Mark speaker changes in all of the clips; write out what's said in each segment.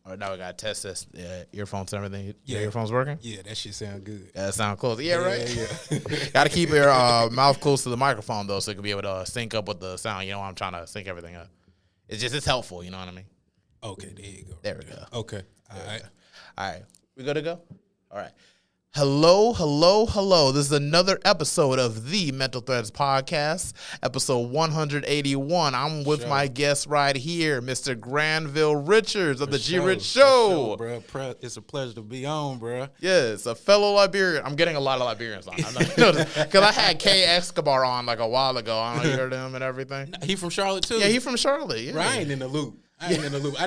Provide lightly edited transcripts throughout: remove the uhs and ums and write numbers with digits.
Speaker 1: All right, now we got to test this. Earphones and everything. Your earphones working?
Speaker 2: Yeah, that shit sound good.
Speaker 1: Yeah, that sound close. Yeah, right?
Speaker 2: Yeah.
Speaker 1: Got to keep your mouth close to the microphone, though, so it can be able to sync up with the sound. You know, I'm trying to sync everything up. It's helpful, you know what I mean?
Speaker 2: Okay, there you go.
Speaker 1: There we go.
Speaker 2: Okay. All right.
Speaker 1: We good to go? All right. Hello. This is another episode of the Mental Threads Podcast, episode 181. I'm with my guest right here, Mr. Grandville Richards of the G Rich Show.
Speaker 2: Bro. It's a pleasure to be on, bro.
Speaker 1: Yes, a fellow Liberian. I'm getting a lot of Liberians on. Because I had K. Escobar on like a while ago. I don't know, you heard of him and everything.
Speaker 2: He from Charlotte, too?
Speaker 1: Yeah, he from Charlotte. Yeah.
Speaker 2: Bro, I ain't in the loop. I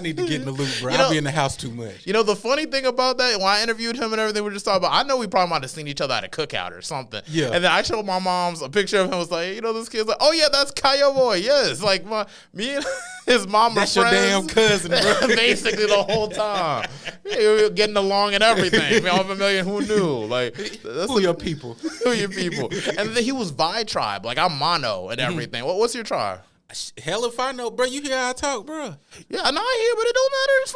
Speaker 2: need to get in the loop, bro. I be in the house too much.
Speaker 1: You know, the funny thing about that, when I interviewed him and everything, we just talking about, I know we probably might have seen each other at a cookout or something.
Speaker 2: Yeah.
Speaker 1: And then I showed my mom's a picture of him. Was like, you know, this kid's like, oh, yeah, that's Kyle Boy. Yes. Like, me and his mom
Speaker 2: That's
Speaker 1: are
Speaker 2: your
Speaker 1: friends.
Speaker 2: damn cousin, bro.
Speaker 1: Basically the whole time. Yeah, we were getting along and everything. I mean, I'm familiar. Who knew? Like,
Speaker 2: Who your people?
Speaker 1: Who your people? And then he was Vi tribe. Like, I'm mono and everything. What's your tribe?
Speaker 2: Hell if I know, bro. You hear how I talk, bro.
Speaker 1: Yeah, I know I hear, but it don't matter. It's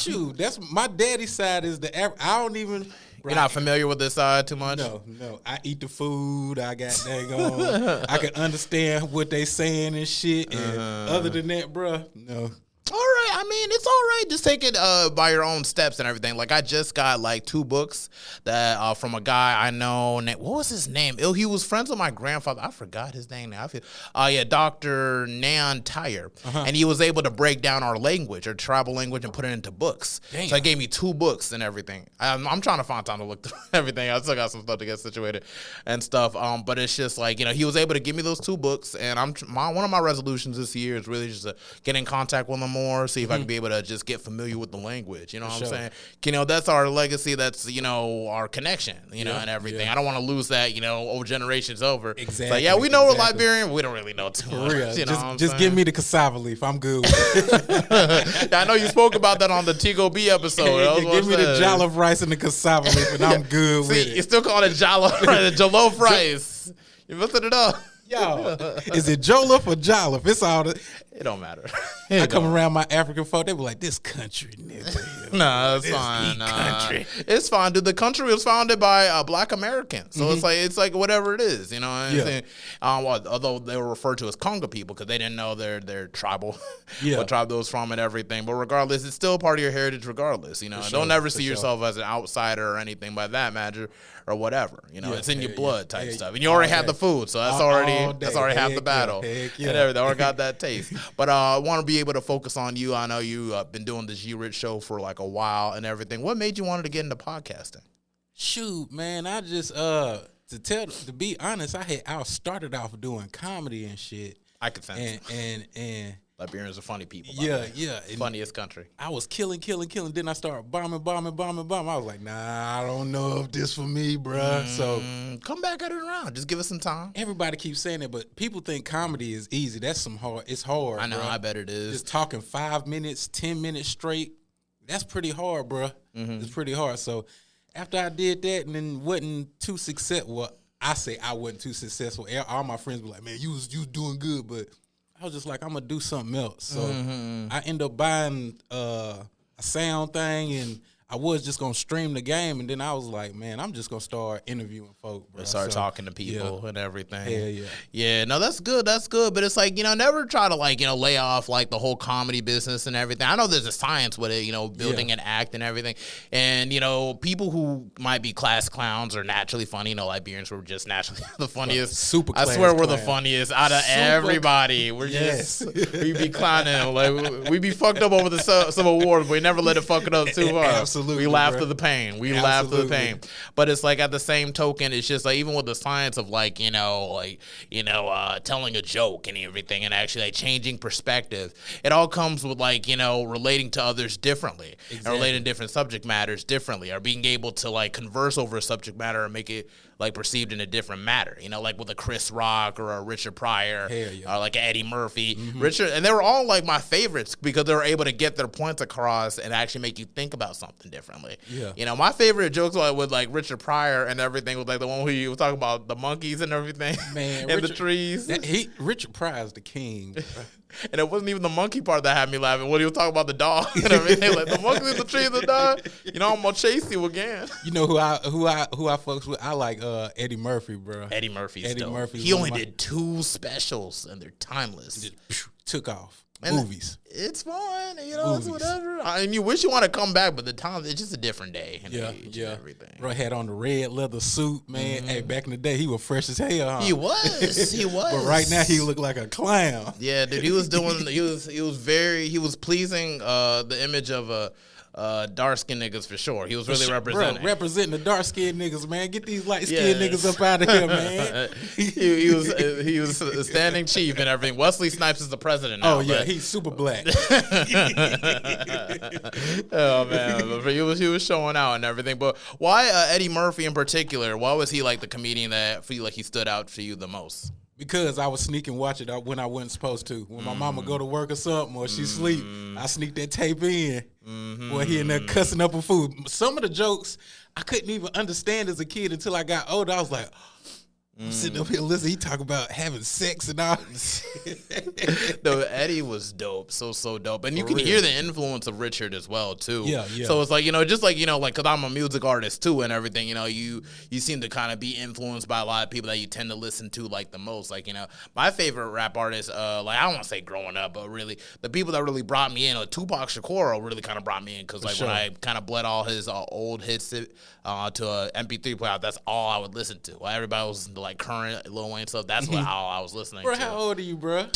Speaker 1: fine.
Speaker 2: Shoot, that's my daddy's side is I don't even.
Speaker 1: You're not familiar with this side too much?
Speaker 2: No. I eat the food. I got daggone. I can understand what they saying and shit. And other than that, bro, no.
Speaker 1: All right. I mean, it's all right. Just take it by your own steps and everything. Like, I just got, like, 2 books that from a guy I know. What was his name? He was friends with my grandfather. I forgot his name now. Dr. Nan Tyre. And he was able to break down our language, our tribal language, and put it into books.
Speaker 2: Damn.
Speaker 1: So he gave me 2 books and everything. I'm trying to find time to look through everything. I still got some stuff to get situated and stuff. But it's just, like, you know, he was able to give me those 2 books. And one of my resolutions this year is really just to get in contact with them more, see if I can be able to just get familiar with the language. You know what I'm saying? You know, that's our legacy. That's, you know, our connection, you know, and everything. I don't want to lose that, you know, over generations over.
Speaker 2: Exactly.
Speaker 1: So, yeah, we know we're Liberian, but we don't really know too much.
Speaker 2: Real.
Speaker 1: You know what I'm
Speaker 2: Just
Speaker 1: saying?
Speaker 2: give me the cassava leaf. I'm good with it.
Speaker 1: Yeah, I know you spoke about that on the Tigo B episode.
Speaker 2: Give me the jollof rice and the cassava leaf, and I'm good with it.
Speaker 1: You still call it jollof rice. You're messing it up.
Speaker 2: Yo, is it jollof or jollof? It's all the.
Speaker 1: It don't matter.
Speaker 2: I come around my African folk, they be like, "This country, nigga."
Speaker 1: Nah, it's fine.
Speaker 2: Country.
Speaker 1: It's fine, dude. The country was founded by Black Americans, so it's like whatever it is, you know. What I'm saying? Although they were referred to as Congo people because they didn't know their tribal, what tribe they was from and everything. But regardless, it's still part of your heritage. Regardless, you know, don't ever see yourself as an outsider or anything by that matter or whatever. You know, it's in your blood type stuff, and you already had the food, so that's already half the battle. And everything. Already got that taste. But I want to be able to focus on you. I know you've been doing the G Rich Show for like a while and everything. What made you want to get into podcasting?
Speaker 2: Shoot, man, I just to be honest, I started off doing comedy and shit.
Speaker 1: I could sense
Speaker 2: and
Speaker 1: Liberians are funny people.
Speaker 2: Yeah.
Speaker 1: Funniest country.
Speaker 2: I was killing. Then I started bombing. I was like, nah, I don't know if this for me, bruh. So
Speaker 1: come back at it around. Just give us some time.
Speaker 2: Everybody keeps saying it, but people think comedy is easy. That's it's hard.
Speaker 1: I know.
Speaker 2: Bruh.
Speaker 1: I bet it is.
Speaker 2: Just talking 5 minutes, 10 minutes straight. That's pretty hard, bruh. It's pretty hard. So after I did that and then wasn't too successful, well, I say I wasn't too successful. All my friends were like, man, you was doing good, but I was just like, I'm going to do something else. So I ended up buying a sound thing, and I was just going to stream the game. And then I was like, man, I'm just going to start interviewing folk, bro.
Speaker 1: Start talking to people and everything.
Speaker 2: Yeah.
Speaker 1: Yeah, no, that's good. But it's like, you know, never try to like, you know, lay off like the whole comedy business and everything. I know there's a science with it, you know, building an act and everything. And, you know, people who might be class clowns are naturally funny. You know, Liberians were just naturally the funniest.
Speaker 2: Super
Speaker 1: I
Speaker 2: class
Speaker 1: swear we're
Speaker 2: clown.
Speaker 1: the funniest out of everybody. We're just, we be clowning. Like, we be fucked up over the Civil War, but we never let it fuck it up too hard.
Speaker 2: Absolutely.
Speaker 1: We laugh through the pain. Laugh through the pain. But it's like at the same token, it's just like even with the science of like, telling a joke and everything and actually like changing perspective, it all comes with like, you know, relating to others differently and relating to different subject matters differently or being able to like converse over a subject matter and make it like perceived in a different matter, you know, like with a Chris Rock or a Richard Pryor or like Eddie Murphy, Richard, and they were all like my favorites because they were able to get their points across and actually make you think about something differently.
Speaker 2: Yeah.
Speaker 1: You know, my favorite jokes with like Richard Pryor and everything was like the one where he was talking about the monkeys and everything.
Speaker 2: Man,
Speaker 1: and the trees.
Speaker 2: Richard Pryor is the king.
Speaker 1: And it wasn't even the monkey part that had me laughing. When he was talking about the dog and everything, like the monkeys in the trees and dog. You know, I'm gonna chase you again.
Speaker 2: You know who I fucks with? I like Eddie Murphy, bro.
Speaker 1: Eddie Murphy's dope.
Speaker 2: Murphy.
Speaker 1: He only did 2 specials and they're timeless.
Speaker 2: Just took off.
Speaker 1: And
Speaker 2: movies.
Speaker 1: It's fun, you know. Movies. It's whatever. I mean, you wish you want to come back, but the time it's just a different day. And age and everything.
Speaker 2: Bro had on the red leather suit, man. Hey, back in the day, he was fresh as hell. Huh?
Speaker 1: He was. He was.
Speaker 2: But right now, he look like a clown.
Speaker 1: Yeah, dude. He was doing. He was pleasing the image of dark skinned niggas for sure. He was really
Speaker 2: representing the dark skinned niggas, man. Get these light skinned niggas up out of here, man.
Speaker 1: he was standing chief and everything. Wesley Snipes is the president now.
Speaker 2: Oh yeah, he's super black.
Speaker 1: Oh man, but he was showing out and everything. But why Eddie Murphy in particular? Why was he like the comedian that feel like he stood out to you the most?
Speaker 2: Because I was sneaking watch it when I wasn't supposed to. When my mama go to work or something or she sleep, I sneak that tape in. Boy, he in there cussing up a food. Some of the jokes I couldn't even understand as a kid until I got older. I was like, I'm sitting up here listening. He talk about having sex and all.
Speaker 1: No, Eddie was dope, so dope, and you can hear the influence of Richard as well too.
Speaker 2: Yeah.
Speaker 1: So it's like just like like because I'm a music artist too and everything. You seem to kind of be influenced by a lot of people that you tend to listen to like the most. Like my favorite rap artist, like I don't want to say growing up, but really the people that really brought me in, Tupac Shakur really kind of brought me in because like when I kind of bled all his old hits to a MP3 player, that's all I would listen to. While everybody was into like current Lil Wayne stuff, that's all I was listening to.
Speaker 2: How old are you, bro?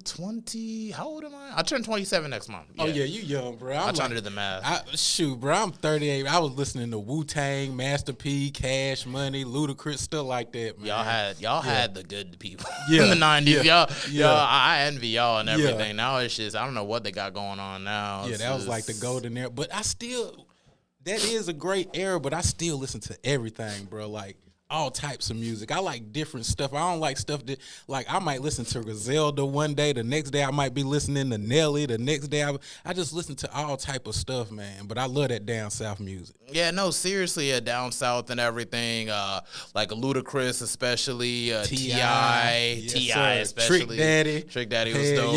Speaker 1: 20. How old am I? I turn 27 next month.
Speaker 2: Yeah. Oh yeah, you young, bro.
Speaker 1: I'm trying to do the math.
Speaker 2: Bro, I'm 38. I was listening to Wu-Tang, Master P, Cash Money, Ludacris, stuff like that, man.
Speaker 1: Y'all had the good people in the 90s. Y'all, I envy y'all and everything. Now it's just I don't know what they got going on now.
Speaker 2: Yeah, that was like the golden era. But that is a great era, but I still listen to everything, bro. Like all types of music. I like different stuff. I don't like stuff that, like, I might listen to Griselda one day. The next day I might be listening to Nelly. The next day I just listen to all type of stuff, man. But I love that down south music.
Speaker 1: Yeah, no, seriously, down south and everything. Like Ludacris, especially T.I. especially. Trick Daddy was dope.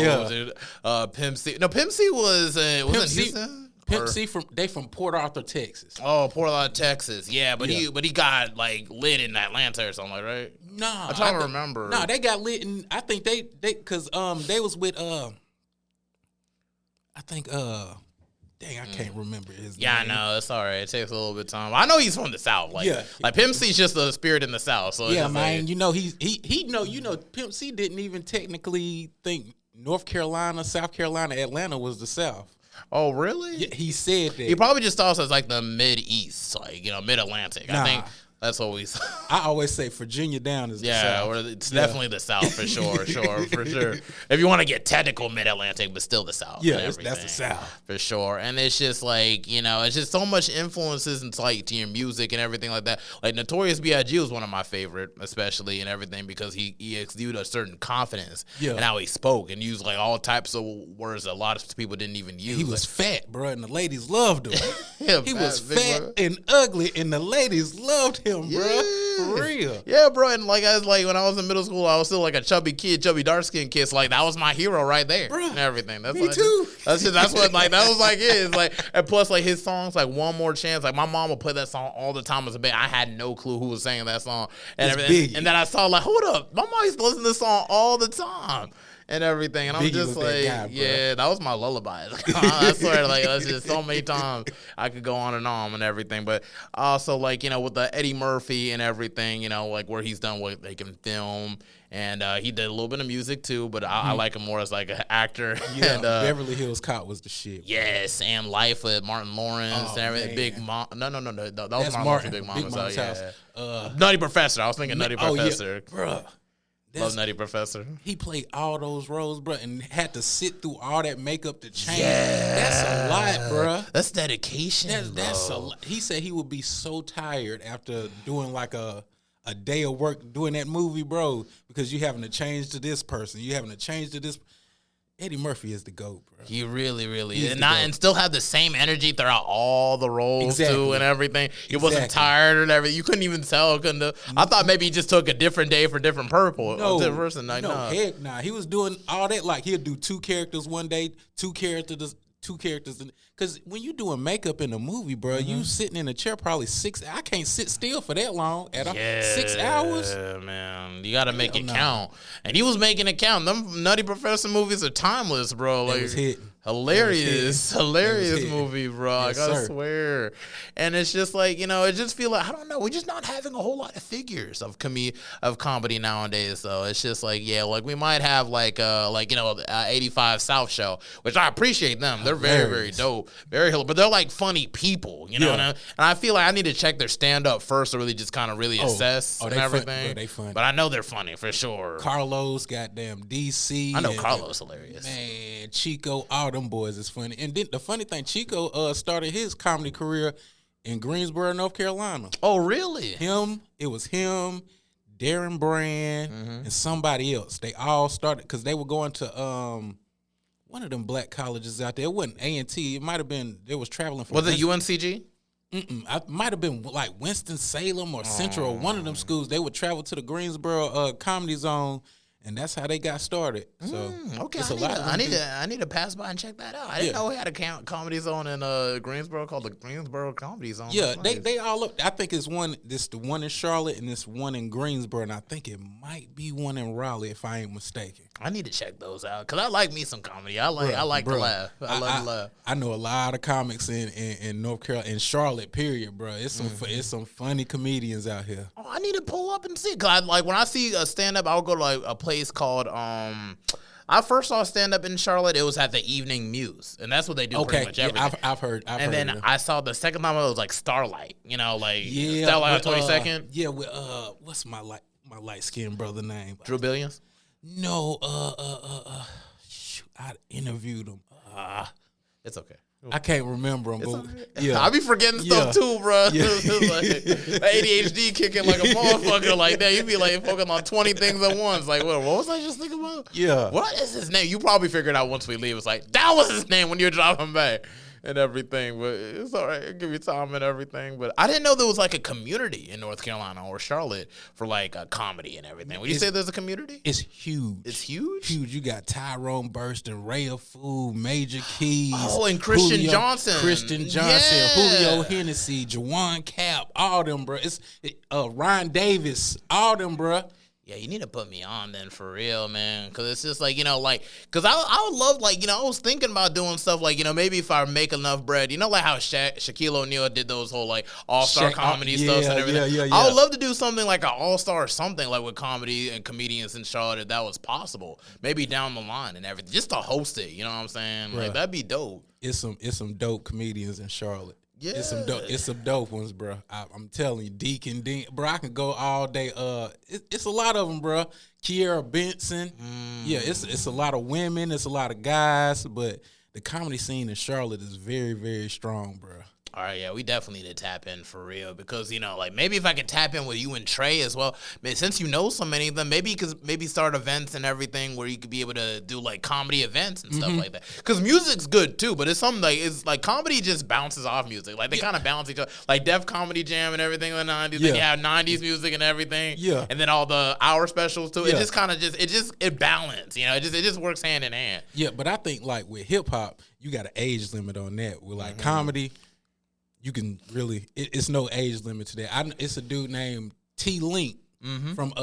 Speaker 1: Yeah. Pimp C. No, Pimp C was in Houston.
Speaker 2: Pimp C from Port Arthur, Texas.
Speaker 1: Oh, Port Arthur, Texas. Yeah, but he got like lit in Atlanta or something, like, right?
Speaker 2: No,
Speaker 1: I'm trying to remember.
Speaker 2: No, they got lit in. I think they because they was with I think dang, I can't remember his name.
Speaker 1: Yeah, I know. It's all right. It takes a little bit of time. I know he's from the South. Like Pimp C's just a spirit in the South. So
Speaker 2: yeah,
Speaker 1: man.
Speaker 2: Like, he Pimp C didn't even technically think North Carolina, South Carolina, Atlanta was the South.
Speaker 1: Oh, really?
Speaker 2: Yeah, he said that.
Speaker 1: He probably just thought it was like the Mid-East, like, Mid-Atlantic. Nah. I think that's what we saw.
Speaker 2: I always say Virginia down is the South.
Speaker 1: Yeah, or it's definitely the South for sure, for sure. If you want to get technical, Mid-Atlantic, but still the South.
Speaker 2: Yeah, that's the South.
Speaker 1: For sure. And it's just like, it's just so much influences into like to your music and everything like that. Like Notorious B.I.G. was one of my favorite, especially and everything, because he exuded a certain confidence in how he spoke and used like all types of words that a lot of people didn't even use.
Speaker 2: He was fat, bro, and the ladies loved him. He was fat and ugly, and the ladies loved him. Bro, for real.
Speaker 1: Yeah, bro. And like when I was in middle school, I was still like a chubby dark skinned kid. So like that was my hero right there, bro. And everything. That's
Speaker 2: me too.
Speaker 1: That's what like that was like it. It's like, and plus like his songs like One More Chance. Like my mom would play that song all the time as a baby. I had no clue who was singing that song and everything. Biggie. And then I saw like, hold up, my mom used to listen to this song all the time. And everything, and I'm just like, that was my lullaby. I swear, like that's just so many times I could go on and everything. But also, like with the Eddie Murphy and everything, like where he's done what they can film, and he did a little bit of music too. But I like him more as like an actor.
Speaker 2: Yeah,
Speaker 1: and,
Speaker 2: Beverly Hills Cop was the shit.
Speaker 1: Yes, and Life with Martin Lawrence and everything. Man. Big Mom. No, that was Martin. Big Mama's house. Nutty Professor. I was thinking Nutty Professor,
Speaker 2: bro.
Speaker 1: Love Nutty Professor.
Speaker 2: He played all those roles, bro, and had to sit through all that makeup to change. Yeah. That's a lot, bro.
Speaker 1: That's dedication.
Speaker 2: That's a lot. He said he would be so tired after doing like a day of work doing that movie, bro, because you having to change to this person. You having to change to this. Eddie Murphy is the GOAT, bro.
Speaker 1: He really, really is. And still have the same energy throughout all the roles, too, and everything. He wasn't tired and everything. You couldn't even tell. I thought maybe he just took a different day for different purpose.
Speaker 2: Heck nah. He was doing all that. Like, he'd do 2 characters one day, 2 characters. Because when you doing makeup in a movie, bro, you sitting in a chair probably 6. I can't sit still for that long at 6 hours.
Speaker 1: Yeah, man, you got to make it count. And he was making it count. Them Nutty Professor movies are timeless, bro. Like,
Speaker 2: it was hitting.
Speaker 1: Hilarious movie, bro.
Speaker 2: Yes,
Speaker 1: I gotta swear. And it's just like, it just feel like, I don't know, we're just not having a whole lot of figures of comedy nowadays. So it's just like, like we might have 85 South Show, which I appreciate them. They're very, very dope, very hilarious, but they're like funny people, you know what I mean? And I feel like I need to check their stand up first to really just kind of really assess and everything.
Speaker 2: They funny.
Speaker 1: But I know they're funny for sure.
Speaker 2: Carlos, goddamn DC.
Speaker 1: I know Carlos hilarious.
Speaker 2: Man, Chico, all them boys is funny. And then the funny thing, Chico started his comedy career in Greensboro, North Carolina.
Speaker 1: Oh, really?
Speaker 2: It was him, Darren Brand, and somebody else. They all started because they were going to one of them black colleges out there. It wasn't A&T. It might have been, they was traveling from.
Speaker 1: Was it UNCG?
Speaker 2: I might have been like Winston-Salem or Central or one of them schools. They would travel to the Greensboro Comedy Zone. And that's how they got started. So
Speaker 1: okay, I need to pass by and check that out. I didn't know we had a comedy zone in Greensboro called the Greensboro Comedy Zone.
Speaker 2: Yeah, they all up. I think it's the one in Charlotte and this one in Greensboro, and I think it might be one in Raleigh if I ain't mistaken.
Speaker 1: I need to check those out because I like me some comedy. I like to laugh. I love to laugh.
Speaker 2: I know a lot of comics in North Carolina, in Charlotte. Period, bro. It's some funny comedians out here.
Speaker 1: Oh, I need to pull up and see. Cause when I see a stand up, I'll go to a place called I first saw stand up in Charlotte. It was at the Evening Muse, and that's what they do pretty much everything.
Speaker 2: Yeah, I've heard.
Speaker 1: Then I saw the second time it was like Starlight. Starlight on 22nd.
Speaker 2: Yeah, with what's my light skinned brother name?
Speaker 1: Drew Billions.
Speaker 2: No, shoot, I interviewed him.
Speaker 1: It's okay.
Speaker 2: I can't remember him, but yeah,
Speaker 1: I be forgetting stuff too, bro. Yeah. Like, ADHD kicking like a motherfucker like that. You be like focusing on 20 things at once. Like, what was I just thinking about?
Speaker 2: Yeah.
Speaker 1: What is his name? You probably figured out once we leave. It's like, that was his name when you're driving back and everything. But it's all right. It'll give you time and everything. But I didn't know there was like a community in North Carolina or Charlotte for like a comedy and everything. Would you say there's a community?
Speaker 2: It's huge.
Speaker 1: It's huge?
Speaker 2: Huge. You got Tyrone Burston, Rhea Food, Major Keys.
Speaker 1: Oh, and Christian Johnson.
Speaker 2: Julio Hennessy, Jawan Cap, all them, bro. It's Ryan Davis, all them, bro.
Speaker 1: Yeah, you need to put me on then for real, man. Because it's just like, because I would love, I was thinking about doing stuff like, maybe if I make enough bread, like how Shaquille O'Neal did those whole all-star comedy stuff and everything. Yeah. I would love to do something like an all-star or something like with comedy and comedians in Charlotte if that was possible. Maybe down the line and everything. Just to host it, you know what I'm saying? Right. Like, that'd be dope.
Speaker 2: It's some dope comedians in Charlotte. Yeah. It's some dope ones, bro. I'm telling you, Deacon, bro, I can go all day. It's a lot of them, bro. Kiera Benson. Yeah, it's a lot of women. It's a lot of guys, but the comedy scene in Charlotte is very, very strong, bro.
Speaker 1: All right, yeah, we definitely need to tap in for real because, maybe if I could tap in with you and Trey as well, since you know so many of them, maybe start events and everything where you could be able to do comedy events and stuff like that. Because music's good too, but it's something it's comedy just bounces off music. They kind of balance each other. Like Def Comedy Jam and everything in the 90s. Then you have 90s music and everything. Yeah. And then all the hour specials too. Yeah. It just kind of it balance. It just works hand in hand.
Speaker 2: Yeah, but I think with hip hop, you got an age limit on that. With comedy, you can really, it's no age limit to that. It's a dude named T Link from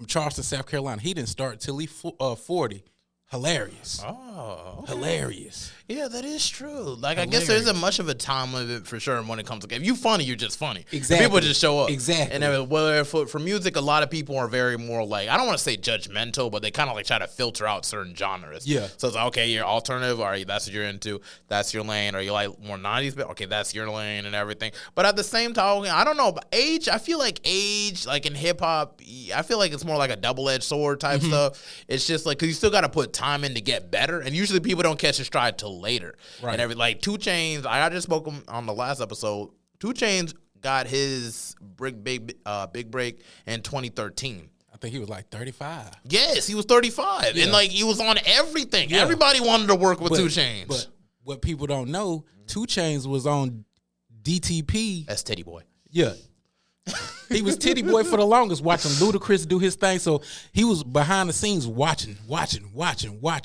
Speaker 2: Charleston, South Carolina. He didn't start till he 40. Hilarious.
Speaker 1: Oh, okay.
Speaker 2: Hilarious.
Speaker 1: Yeah, that is true. I guess there isn't much of a time limit for sure when it comes to if you funny, you're just funny.
Speaker 2: Exactly.
Speaker 1: People just show up.
Speaker 2: Exactly.
Speaker 1: And whether for music, a lot of people are very more I don't want to say judgmental, but they kind of try to filter out certain genres.
Speaker 2: Yeah.
Speaker 1: So it's okay, you're alternative, all right, that's what you're into, that's your lane, or you like more 90s, but okay, that's your lane and everything. But at the same time, I don't know, but age, I feel like age, in hip hop, I feel like it's more like a double-edged sword type stuff. It's just because you still got to put time in to get better, and usually people don't catch a stride till later. Right. And 2 Chainz, I just spoke on the last episode. 2 Chainz got his big break in 2013.
Speaker 2: think he was like 35.
Speaker 1: Yes, he was 35. And like he was on everything. Yeah. Everybody wanted to work with 2 Chainz.
Speaker 2: But what people don't know, 2 Chainz was on DTP.
Speaker 1: That's Titty Boy.
Speaker 2: Yeah. He was Titty Boy for the longest, watching Ludacris do his thing. So he was behind the scenes watching.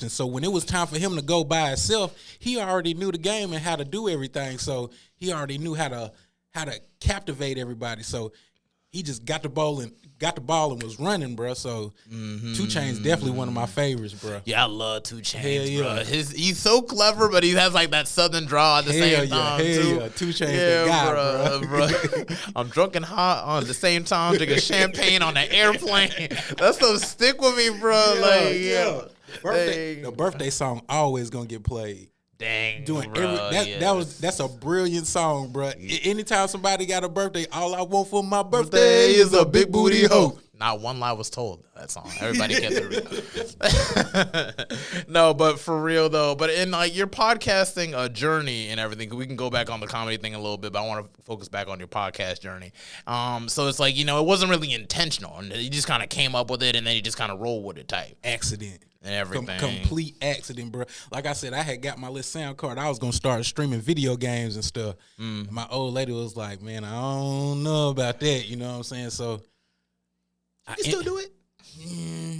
Speaker 2: So when it was time for him to go by himself, he already knew the game and how to do everything. So he already knew how to captivate everybody. So he just got the ball and was running, bro. So 2 Chainz definitely one of my favorites, bro.
Speaker 1: Yeah, I love 2 Chainz, bro. He's so clever, but he has like that southern draw at the same time too.
Speaker 2: Yeah, 2 Chainz, the guy,
Speaker 1: bro. I'm drunk and hot on the same time, drinking champagne on an airplane. That's so stick with me, bro.
Speaker 2: The birthday song always gonna get played.
Speaker 1: Dang,
Speaker 2: doing
Speaker 1: bro,
Speaker 2: that's a brilliant song, bro. Anytime somebody got a birthday, all I want for my birthday is a big booty hoe.
Speaker 1: Not one lie was told that song. Everybody gets it. No, but for real though. But in like your podcasting journey and everything, we can go back on the comedy thing a little bit, but I want to focus back on your podcast journey. So it's like, it wasn't really intentional, and you just kind of came up with it, and then you just kind of roll with it type.
Speaker 2: Accident.
Speaker 1: And everything.
Speaker 2: Complete accident, bro. Like I said, I had got my little sound card. I was going to start streaming video games and stuff. My old lady was like, man, I don't know about that. You know what I'm saying? So.
Speaker 1: You still do it?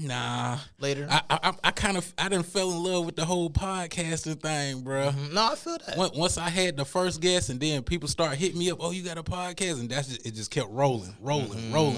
Speaker 2: Nah.
Speaker 1: Later?
Speaker 2: I done fell in love with the whole podcasting thing, bro.
Speaker 1: No, I feel that.
Speaker 2: Once I had the first guest and then people start hitting me up, oh, you got a podcast? And it just kept rolling.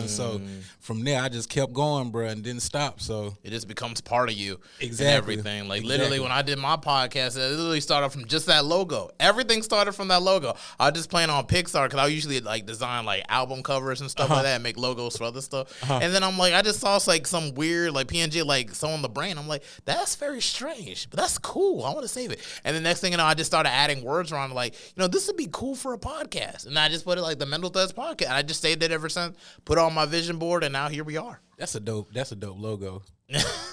Speaker 2: So from there, I just kept going, bro, and didn't stop. So
Speaker 1: it just becomes part of you.
Speaker 2: Exactly.
Speaker 1: And everything. Like literally when I did my podcast, it literally started from just that logo. Everything started from that logo. I was just playing on Pixar because I usually like design like album covers and stuff like that and make logos for other stuff. And then I'm like, I just saw like some weird like PNG like so on the brain. I'm like, that's very strange, but that's cool. I want to save it. And the next thing you know, I just started adding words around like, this would be cool for a podcast. And I just put it like the Mental Threads podcast. And I just saved it ever since, put it on my vision board, and now here we are.
Speaker 2: That's a dope logo.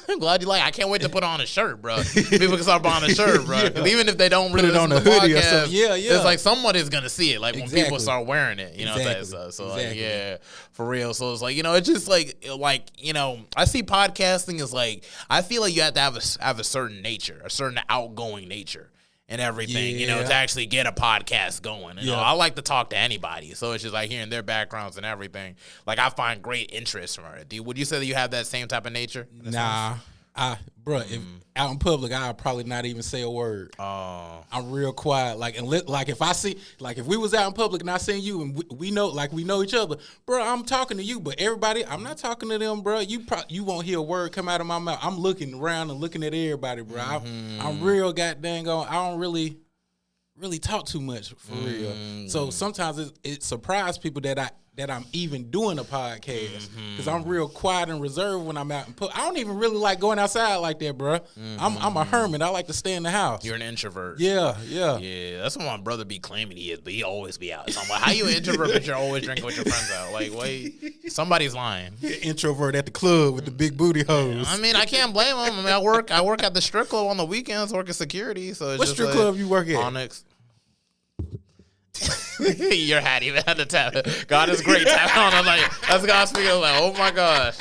Speaker 1: I'm glad you like it. I can't wait to put on a shirt, bro. People can start buying a shirt, bro. Even if they don't really listen to the podcast, it's like somebody's gonna see it. Like when people start wearing it, like, for real. So it's like, it's just like I see podcasting as like, I feel like you have to have a certain nature, a certain outgoing nature. And everything, to actually get a podcast going. I like to talk to anybody. So it's just like hearing their backgrounds and everything. Like I find great interest from it. Would you say that you have that same type of nature?
Speaker 2: Nah. If out in public, I'll probably not even say a word. I'm real quiet. If we was out in public and I seen you and we know each other, bro, I'm talking to you. But everybody, I'm not talking to them, bro. You won't hear a word come out of my mouth. I'm looking around and looking at everybody, bro. I'm real goddamn going. I don't really talk too much for real. So sometimes it surprises people that I'm even doing a podcast because I'm real quiet and reserved when I'm out in public. I don't even really like going outside like that, bro. I'm a hermit. I like to stay in the house.
Speaker 1: You're an introvert.
Speaker 2: Yeah.
Speaker 1: That's what my brother be claiming he is, but he always be out. So I'm like, how you an introvert but you're always drinking with your friends out? Like, wait, somebody's lying.
Speaker 2: Introvert at the club with the big booty hoes.
Speaker 1: I mean, I can't blame him. I mean, I work at the strip club on the weekends, working security. So it's
Speaker 2: what strip club you work at?
Speaker 1: Onyx. Your hat even had to tap. God is great. Tap on. I'm like, that's God speaking. I'm like, oh my gosh.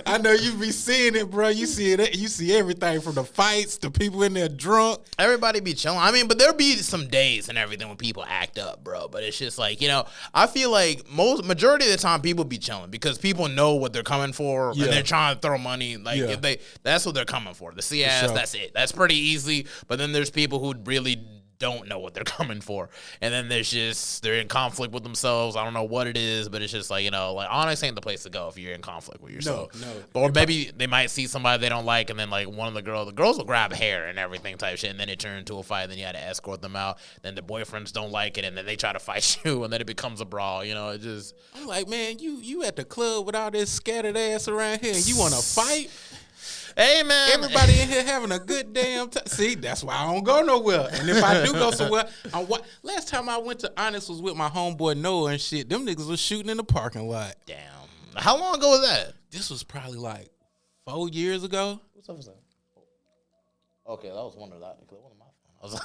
Speaker 2: I know you be seeing it, bro. You see it. You see everything from the fights to people in there drunk.
Speaker 1: Everybody be chilling. I mean, but there be some days and everything when people act up, bro. But it's just like, I feel like majority of the time people be chilling because people know what they're coming for and they're trying to throw money. Like that's what they're coming for. The CS, that's it. That's pretty easy. But then there's people who really don't know what they're coming for, and then they're in conflict with themselves. I don't know what it is, but it's just like like Onyx ain't the place to go if you're in conflict with yourself.
Speaker 2: No.
Speaker 1: Or maybe they might see somebody they don't like, and then like one of the girls will grab hair and everything type shit, and then it turns into a fight. And then you had to escort them out. Then the boyfriends don't like it, and then they try to fight you, and then it becomes a brawl. It just.
Speaker 2: I'm like, man, you at the club with all this scattered ass around here, and you want to fight?
Speaker 1: Hey, man.
Speaker 2: Everybody in here having a good damn time. See, that's why I don't go nowhere. And if I do go somewhere, last time I went to Onyx was with my homeboy Noah and shit. Them niggas was shooting in the parking lot.
Speaker 1: Damn. How long ago was that?
Speaker 2: This was probably like 4 years ago.
Speaker 1: What's up with that? Okay, that was one of my phone.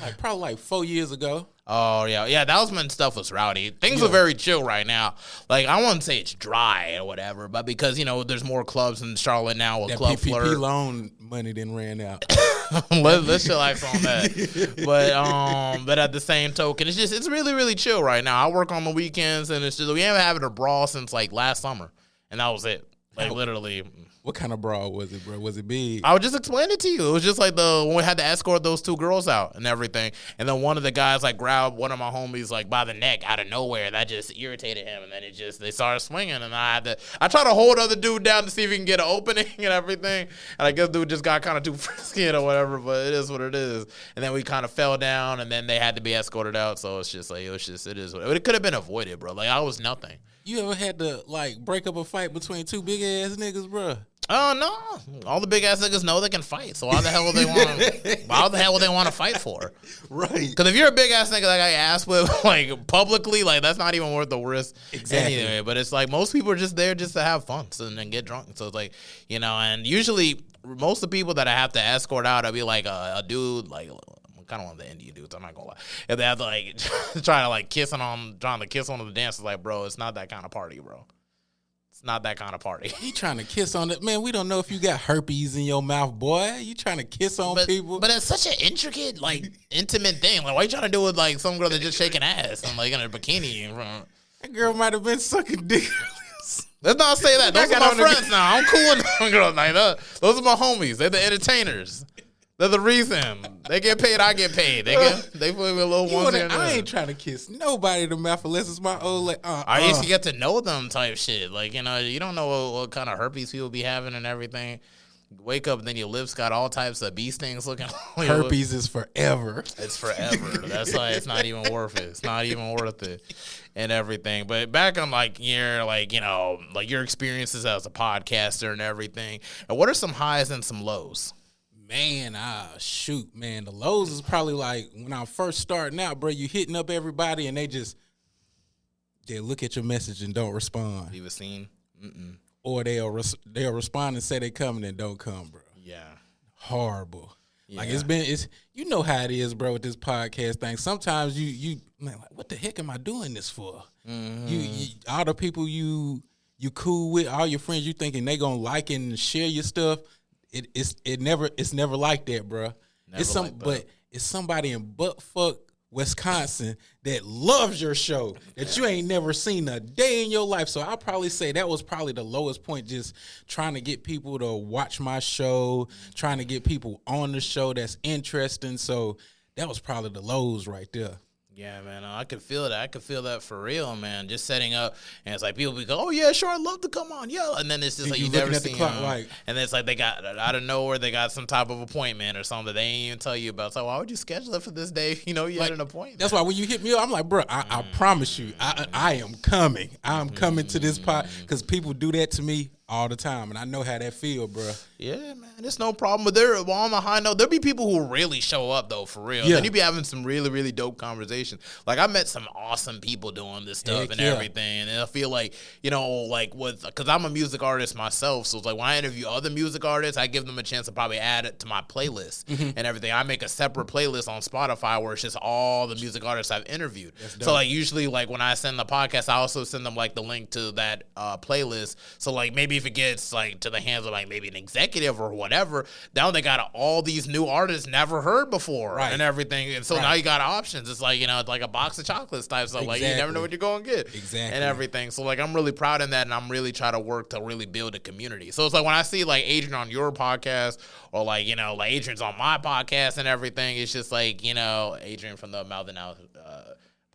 Speaker 2: Like probably like 4 years ago.
Speaker 1: Oh, yeah. That was when stuff was rowdy. Things are very chill right now. Like, I wouldn't say it's dry or whatever, but because, there's more clubs in Charlotte now with
Speaker 2: that
Speaker 1: Club
Speaker 2: PPP
Speaker 1: Flirt.
Speaker 2: loan money didn't ran out.
Speaker 1: Let's chillax on that. But at the same token, it's really, really chill right now. I work on the weekends, and it's just, we haven't had a brawl since, like, last summer, and that was it. Like, literally.
Speaker 2: What kind of brawl was it, bro? Was it big?
Speaker 1: I would just explain it to you. It was just like when we had to escort those 2 girls out and everything. And then one of the guys like grabbed one of my homies like by the neck out of nowhere. That just irritated him. And then they started swinging. And I tried to hold the other dude down to see if he can get an opening and everything. And I guess dude just got kind of too frisky or whatever. But it is what it is. And then we kind of fell down. And then they had to be escorted out. So it's just like it is. It could have been avoided, bro. Like I was nothing.
Speaker 2: You ever had to like break up a fight between 2 big ass niggas, bro?
Speaker 1: Oh no! All the big ass niggas know they can fight. So why the hell would they want? Why the hell would they want to fight for?
Speaker 2: Right?
Speaker 1: Because if you're a big ass nigga that got your ass whipped like publicly, like that's not even worth the risk.
Speaker 2: Exactly.
Speaker 1: Anyway, but it's like most people are just there just to have fun and then get drunk. So it's like and usually most of the people that I have to escort out, I'll be like a dude like. Kind of one of the Indian dudes, I'm not gonna lie. If they have to like trying to kiss one of the dancers, like bro, it's not that kind of party, bro. It's not that kind of party.
Speaker 2: You trying to kiss on it, man? We don't know if you got herpes in your mouth, boy. You trying to kiss on people?
Speaker 1: But it's such an intricate, like intimate thing. Like, why you trying to do it with like some girl that just shaking ass and like in a bikini?
Speaker 2: That girl might have been sucking dick.
Speaker 1: Let's not say that. Those are my friends now. I'm cool with them girls like that. Those are my homies. They're the entertainers. They're the reason. They get paid, I get paid. They put me a little onesie.
Speaker 2: I ain't trying to kiss nobody in the mouth unless it's my old like.
Speaker 1: I used to get to know them type shit. Like, you don't know what kind of herpes people be having and everything. Wake up and then your lips got all types of bee stings looking.
Speaker 2: Herpes is forever.
Speaker 1: It's forever. That's why it's not even worth it. It's not even worth it and everything. But back on your experiences as a podcaster and everything. And what are some highs and some lows?
Speaker 2: Man, man. The lows is probably like when I'm first starting out, bro. You hitting up everybody and they look at your message and don't respond.
Speaker 1: You ever seen?
Speaker 2: Or they'll respond and say they coming and don't come, bro.
Speaker 1: Yeah,
Speaker 2: horrible.
Speaker 1: Yeah.
Speaker 2: Like it's you know how it is, bro. With this podcast thing, sometimes you man, like, what the heck am I doing this for? Mm-hmm. You all the people you cool with, all your friends, you thinking they gonna like and share your stuff. It's never like that, bro. But it's somebody in buttfuck Wisconsin that loves your show that you ain't never seen a day in your life. So I'll probably say that was probably the lowest point, just trying to get people to watch my show, trying to get people on the show that's interesting. So that was probably the lows right there.
Speaker 1: Yeah, man, I could feel that. I could feel that for real, man. Just setting up, and it's like people be go, "Oh yeah, sure, I'd love to come on, yeah." And then it's just like you never see them. Like, and it's like they got out of nowhere, they got some type of appointment or something that they ain't even tell you about. So why would you schedule it for this day? You had an appointment.
Speaker 2: That's why when you hit me up, I'm like, bro, I promise you, I am coming. I'm coming to this pod because people do that to me all the time, and I know how that feel, bro.
Speaker 1: Yeah, man, it's no problem. But on the high note, there be people who really show up though, for real. Yeah. And you be having some really, really dope conversations. Like I met some awesome people doing this stuff everything, and I feel like because I'm a music artist myself, so it's like when I interview other music artists, I give them a chance to probably add it to my playlist and everything. I make a separate playlist on Spotify where it's just all the music artists I've interviewed. So like usually like when I send the podcast, I also send them like the link to that playlist. So like maybe if it gets like to the hands of like maybe an executive or whatever, now they got all these new artists never heard before and everything, and so now you got options. It's like it's like a box of chocolates type stuff. Like you never know what you're gonna get and everything. So like I'm really proud in that, and I'm really trying to work to really build a community. So it's like when I see like Adrian on your podcast or like like Adrian's on my podcast and everything, it's just like Adrian from the Mouth and Out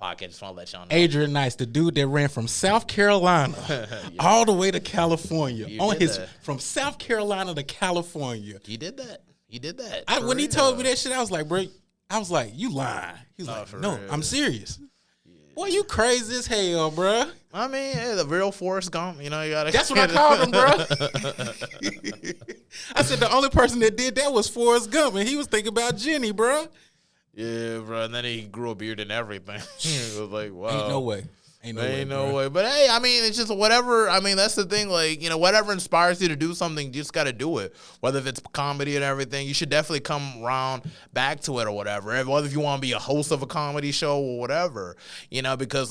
Speaker 1: podcast. Just want to let y'all know.
Speaker 2: Adrian Nice, the dude that ran from South Carolina all the way to California. From South Carolina to California.
Speaker 1: He did that.
Speaker 2: When he told me that shit, I was like, bro, you lying. He's like, no, real. I'm serious. Yeah. Boy, you crazy as hell, bro.
Speaker 1: I mean, the real Forrest Gump, you gotta.
Speaker 2: That's what I called him, bro. I said the only person that did that was Forrest Gump, and he was thinking about Jenny, bro.
Speaker 1: Yeah, bro, and then he grew a beard and everything. It was like, wow.
Speaker 2: Ain't no way.
Speaker 1: Ain't no way. But hey, I mean, it's just whatever. I mean, that's the thing. Like, whatever inspires you to do something, you just got to do it. Whether if it's comedy and everything, you should definitely come around back to it or whatever. Whether if you want to be a host of a comedy show or whatever, because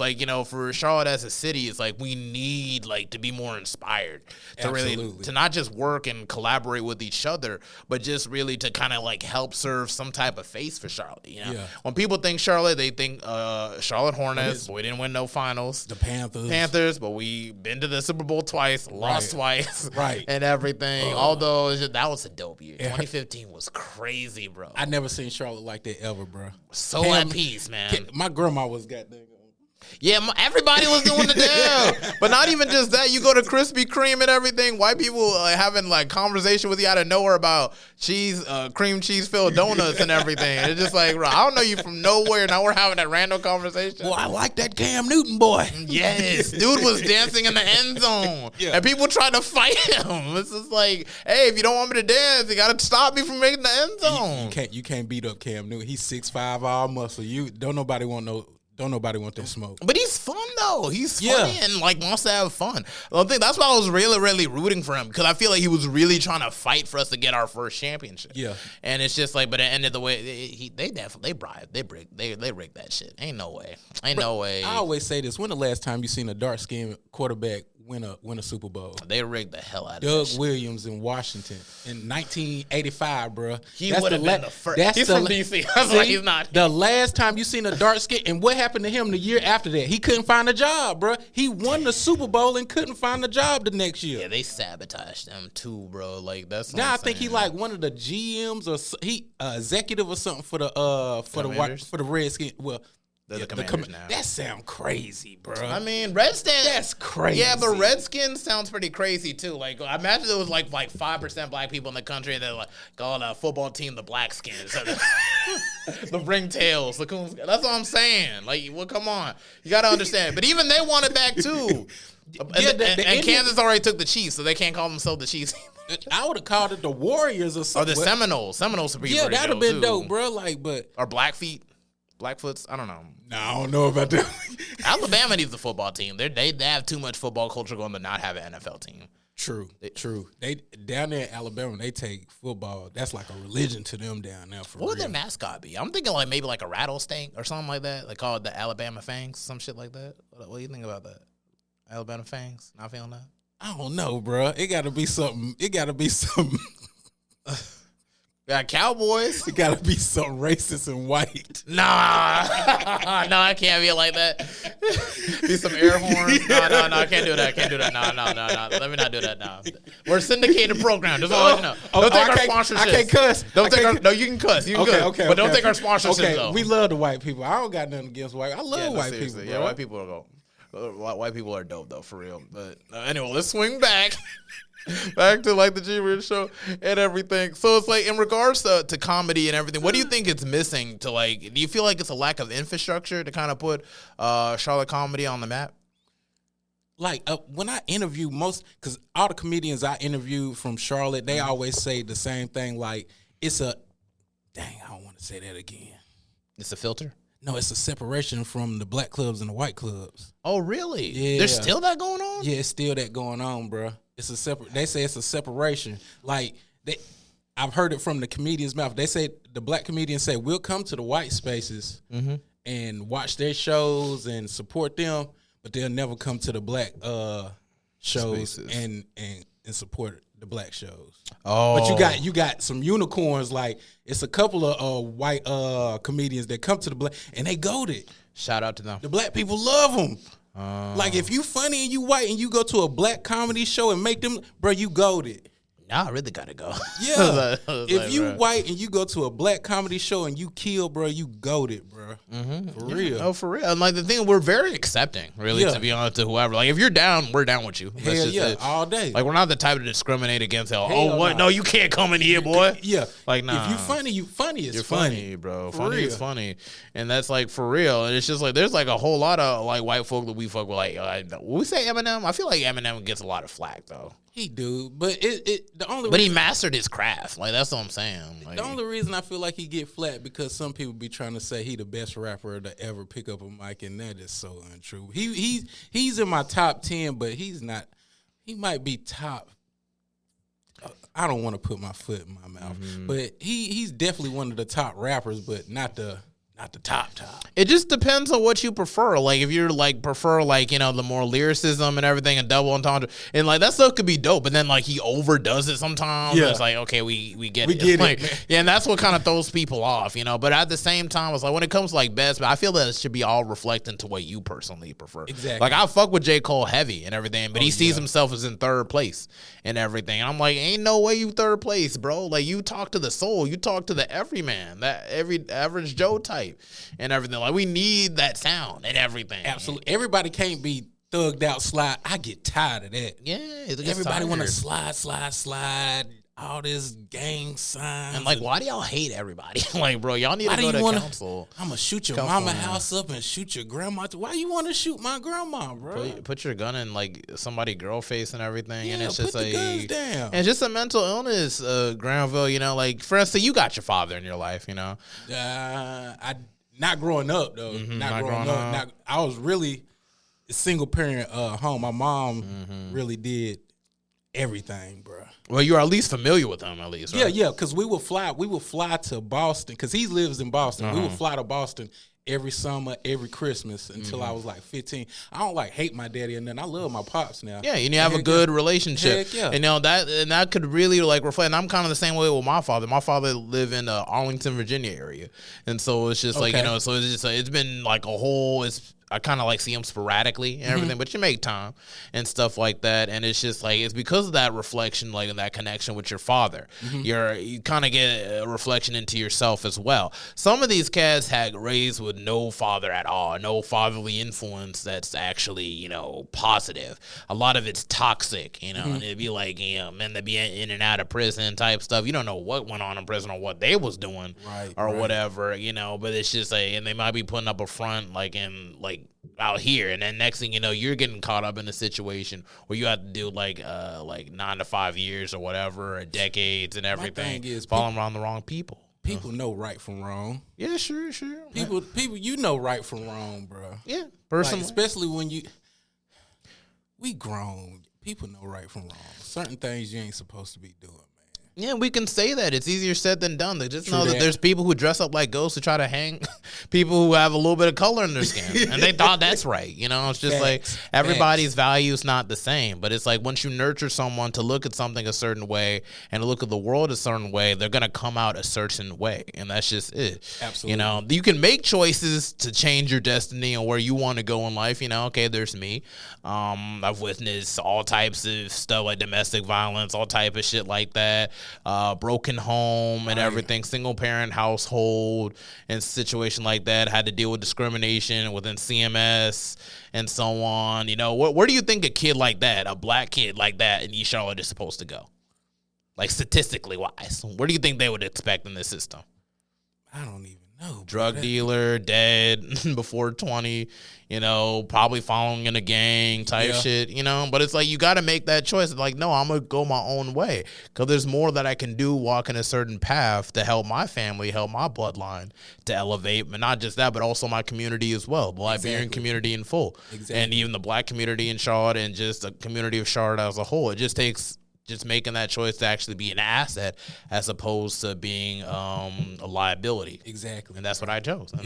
Speaker 1: for Charlotte as a city, it's like we need to be more inspired to not just work and collaborate with each other, but just really to kind of help serve some type of face for Charlotte. When people think Charlotte, they think Charlotte Hornets. We didn't win no finals.
Speaker 2: The
Speaker 1: Panthers, but we been to the Super Bowl twice, lost twice,
Speaker 2: right,
Speaker 1: and everything. Although that was a dope year. 2015 was crazy, bro.
Speaker 2: I never seen Charlotte like that ever, bro.
Speaker 1: So at peace, man.
Speaker 2: My grandma was goddamn.
Speaker 1: Yeah, everybody was doing the damn. But not even just that. You go to Krispy Kreme and everything. White people having conversation with you out of nowhere about cream cheese filled donuts and everything. It's just bro, I don't know you from nowhere. Now we're having that random conversation.
Speaker 2: Well, I like that Cam Newton boy.
Speaker 1: Yes, dude was dancing in the end zone, and people tried to fight him. It's just hey, if you don't want me to dance, you got to stop me from making the end zone.
Speaker 2: You can't beat up Cam Newton. He's 6'5", all muscle. Don't nobody want that smoke.
Speaker 1: But he's fun though. He's funny and wants to have fun. I think that's why I was really, really rooting for him, because I feel like he was really trying to fight for us to get our first championship.
Speaker 2: Yeah.
Speaker 1: And it's just but at the end of the way, they definitely bribed. They rigged that shit. Ain't no way. No way.
Speaker 2: I always say this: when the last time you seen a dark skinned quarterback win a Super Bowl?
Speaker 1: They rigged the hell out of
Speaker 2: Doug Williams in Washington in 1985, bro.
Speaker 1: He would have been the first. He's from DC. That's why he's not.
Speaker 2: The last time you seen a dark skin, and what happened to him the year after that? He couldn't find a job, bro. He won the Super Bowl and couldn't find a job the next year.
Speaker 1: Yeah, they sabotaged him too, bro. That's
Speaker 2: now I think he one of the GMs or he executive or something for the Redskins. Well.
Speaker 1: The Commanders now.
Speaker 2: That sound crazy, bro.
Speaker 1: I mean, Redskins.
Speaker 2: That's crazy.
Speaker 1: Yeah, but Redskins sounds pretty crazy too. I imagine there was 5% black people in the country, and they're called a football team the Blackskins, the Ringtails, the Coons. That's what I'm saying. Come on, you got to understand. But even they want it back too. And Kansas already took the Chiefs, so they can't call themselves the Chiefs.
Speaker 2: I would have called it the Warriors or something.
Speaker 1: Or the Seminoles. Seminoles would be
Speaker 2: that'd have been dope, bro.
Speaker 1: Or Blackfeet. Blackfoots, I don't know.
Speaker 2: No, I don't know about that.
Speaker 1: Alabama needs a football team. They have too much football culture going to not have an NFL team.
Speaker 2: True. They down there in Alabama, they take football. That's like a religion to them down there.
Speaker 1: What would their mascot be? I'm thinking maybe a rattlesnake or something like that. They call it the Alabama Fangs, some shit like that. What do you think about that? Alabama Fangs? Not feeling that?
Speaker 2: I don't know, bro. It got to be something.
Speaker 1: Yeah, Cowboys.
Speaker 2: It gotta be something racist and white.
Speaker 1: Nah, no, I can't be like that. Be some air horns. No, I can't do that. No. Let me not do that now. We're a syndicated program. Just want to let you know. Don't take our sponsorships.
Speaker 2: I can't cuss.
Speaker 1: No, you can cuss. You can cuss. But don't take our sponsorships though.
Speaker 2: We love the white people. I don't got nothing against white. I love white people. Bro.
Speaker 1: Yeah, white people are dope. White people are dope though, for real. But anyway, let's swing back. Back to the G-Weird show and everything. So it's in regards to comedy and everything, what do you think it's missing to do you feel like it's a lack of infrastructure to kind of put Charlotte comedy on the map?
Speaker 2: When I interview because all the comedians I interview from Charlotte, they always say the same thing. It's a, dang, I don't want to say that again.
Speaker 1: It's a filter?
Speaker 2: No, it's a separation from the black clubs and the white clubs.
Speaker 1: Oh, really?
Speaker 2: Yeah.
Speaker 1: There's still that going on?
Speaker 2: Yeah, it's still that going on, bro. They say it's a separation. I've heard it from the comedian's mouth. They say the black comedians say we'll come to the white spaces and watch their shows and support them, but they'll never come to the black shows and support the black shows.
Speaker 1: Oh,
Speaker 2: but you got some unicorns. It's a couple of white comedians that come to the black and they goated.
Speaker 1: Shout out to them.
Speaker 2: The black people love them. If you funny and you white and you go to a black comedy show and make them, bro, you goated.
Speaker 1: Now I really gotta go.
Speaker 2: Yeah. If you white and you go to a black comedy show and you kill, bro, you goated, bro. For real.
Speaker 1: Oh, for real. And the thing, we're very accepting, really, to be honest, to whoever. If you're down, we're down with you.
Speaker 2: Hell yeah, all day.
Speaker 1: We're not the type to discriminate against hell. Oh, what? No, you can't come in here, boy.
Speaker 2: Yeah.
Speaker 1: Nah.
Speaker 2: If you funny, you funny is
Speaker 1: You're
Speaker 2: funny,
Speaker 1: bro.
Speaker 2: For
Speaker 1: funny
Speaker 2: real.
Speaker 1: is funny. And that's for real. And it's just there's a whole lot of white folk that we fuck with. We say Eminem. I feel like Eminem gets a lot of flack, though.
Speaker 2: He do, but
Speaker 1: he mastered his craft. Like, that's what I'm saying. Like,
Speaker 2: the only reason I feel like he get flat because some people be trying to say he the best rapper to ever pick up a mic, and that is so untrue. He's in my top 10, but he's not. He might be top. I don't want to put my foot in my mouth, but he's definitely one of the top rappers, but not the top.
Speaker 1: It just depends on what you prefer. Like, if you're like prefer like, you know, the more lyricism and everything and double entendre, and like that stuff could be dope, but then like he overdoes it sometimes. Yeah. It's like, okay, we get it.
Speaker 2: Get
Speaker 1: like,
Speaker 2: it.
Speaker 1: Yeah, and that's what kind of throws people off, you know. But at the same time, it's like when it comes to like best, but I feel that it should be all reflecting to what you personally prefer.
Speaker 2: Exactly.
Speaker 1: Like, I fuck with J. Cole heavy and everything, but he sees himself as in third place and everything. And I'm like, ain't no way you third place, bro. Like, you talk to the soul, you talk to the everyman, that every average Joe type and everything. Like, we need that sound and everything.
Speaker 2: Absolutely. Everybody can't be thugged out slide. I get tired of that.
Speaker 1: Yeah.
Speaker 2: Everybody want to slide. All this gang signs.
Speaker 1: And like, why do y'all hate everybody? Like, bro, y'all need to go to council.
Speaker 2: I'm going to shoot your mama house up and shoot your grandma. Why you want to shoot my grandma, bro?
Speaker 1: Put your gun in like somebody's girl face and everything.
Speaker 2: Yeah,
Speaker 1: and it's
Speaker 2: put
Speaker 1: just
Speaker 2: the guns down.
Speaker 1: And it's just a mental illness, Grandville, you know, like, for instance, you got your father in your life, you know?
Speaker 2: Not growing up, though. Not growing up. I was really a single parent home. My mom really did everything, bro.
Speaker 1: Well, you're at least familiar with him, at least, right?
Speaker 2: Yeah, because we would fly to Boston, because he lives in Boston. We would fly to Boston every summer, every Christmas until I was like 15. I don't like hate my daddy and then I love my pops now.
Speaker 1: Yeah, and you have a good relationship.
Speaker 2: Heck yeah.
Speaker 1: And, you know, that could really like reflect. And I'm kind of the same way with my father. My father lived in the Arlington, Virginia area. And so it's just like, you know, so it's just it's been like a whole I kind of like see him sporadically and everything, but you make time and stuff like that. And it's just like, it's because of that reflection, like that connection with your father. You kind of get a reflection into yourself as well. Some of these cats had raised with no father at all, no fatherly influence that's actually, you know, positive. A lot of it's toxic, you know, and it'd be like, you know, men that be in and out of prison type stuff. You don't know what went on in prison or what they was doing or whatever, you know, but it's just like, and they might be putting up a front like in like, out here, and then next thing you know, you're getting caught up in a situation where you have to do like 9 to 5 years or whatever, or decades and everything. My thing is, falling around the wrong people.
Speaker 2: People know right from wrong.
Speaker 1: Yeah, sure.
Speaker 2: People, you know right from wrong, bro.
Speaker 1: Yeah, personally,
Speaker 2: like, especially when we grown. People know right from wrong. Certain things you ain't supposed to be doing.
Speaker 1: Yeah, we can say that. It's easier said than done. They just know that there's people who dress up like ghosts to try to hang people who have a little bit of color in their skin. And they thought that's right. You know, it's just like everybody's value is not the same. But it's like once you nurture someone to look at something a certain way and to look at the world a certain way, they're going to come out a certain way. And that's just it.
Speaker 2: Absolutely.
Speaker 1: You know, you can make choices to change your destiny and where you want to go in life. You know, okay, there's me. I've witnessed all types of stuff like domestic violence, all type of shit like that. Broken home and everything, single parent household and situation like that, had to deal with discrimination within CMS and so on. You know, where do you think a kid like that, a black kid like that in East Charlotte is supposed to go? Like statistically wise, where do you think they would expect in this system?
Speaker 2: I don't even know.
Speaker 1: Drug dealer, dead before 20, you know, probably following in a gang type shit, you know. But it's like you got to make that choice. It's like, no, I'm going to go my own way because there's more that I can do walking a certain path to help my family, help my bloodline to elevate. But not just that, but also my community as well, the Liberian community in full. And even the black community in Charlotte and just the community of Charlotte as a whole. It just takes just making that choice to actually be an asset as opposed to being a liability.
Speaker 2: Exactly.
Speaker 1: And that's what I chose. And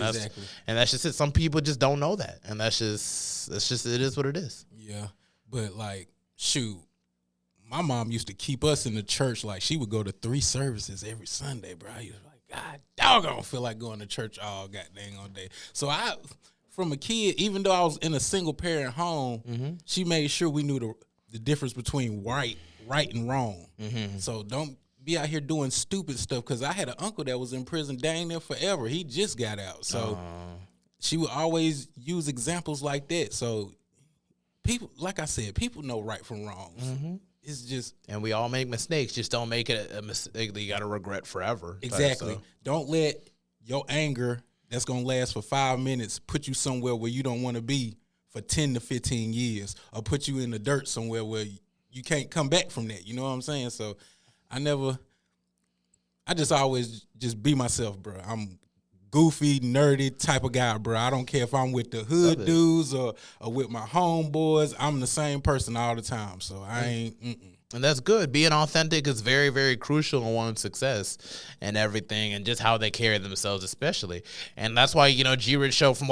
Speaker 1: that's just it. Some people just don't know that. And that's just it is what it is.
Speaker 2: Yeah. But like, shoot, my mom used to keep us in the church. Like, she would go to 3 services every Sunday, bro. I used to like, God, dog, I don't feel like going to church all goddamn all day. So from a kid, even though I was in a single parent home, she made sure we knew the difference between right and wrong. So don't be out here doing stupid stuff, because I had an uncle that was in prison dang near forever. He just got out. So she would always use examples like that. So people, like I said, people know right from wrong. It's just,
Speaker 1: and we all make mistakes. Just don't make it a mistake that you got to regret forever.
Speaker 2: Exactly. Don't let your anger that's going to last for 5 minutes put you somewhere where you don't want to be for 10 to 15 years, or put you in the dirt somewhere where you can't come back from that. You know what I'm saying? So I just always just be myself, bro. I'm goofy, nerdy type of guy, bro. I don't care if I'm with the hood dudes or with my homeboys. I'm the same person all the time. So I ain't.
Speaker 1: And that's good. Being authentic is very, very crucial in one's success and everything, and just how they carry themselves, especially. And that's why, G-Rich Show, from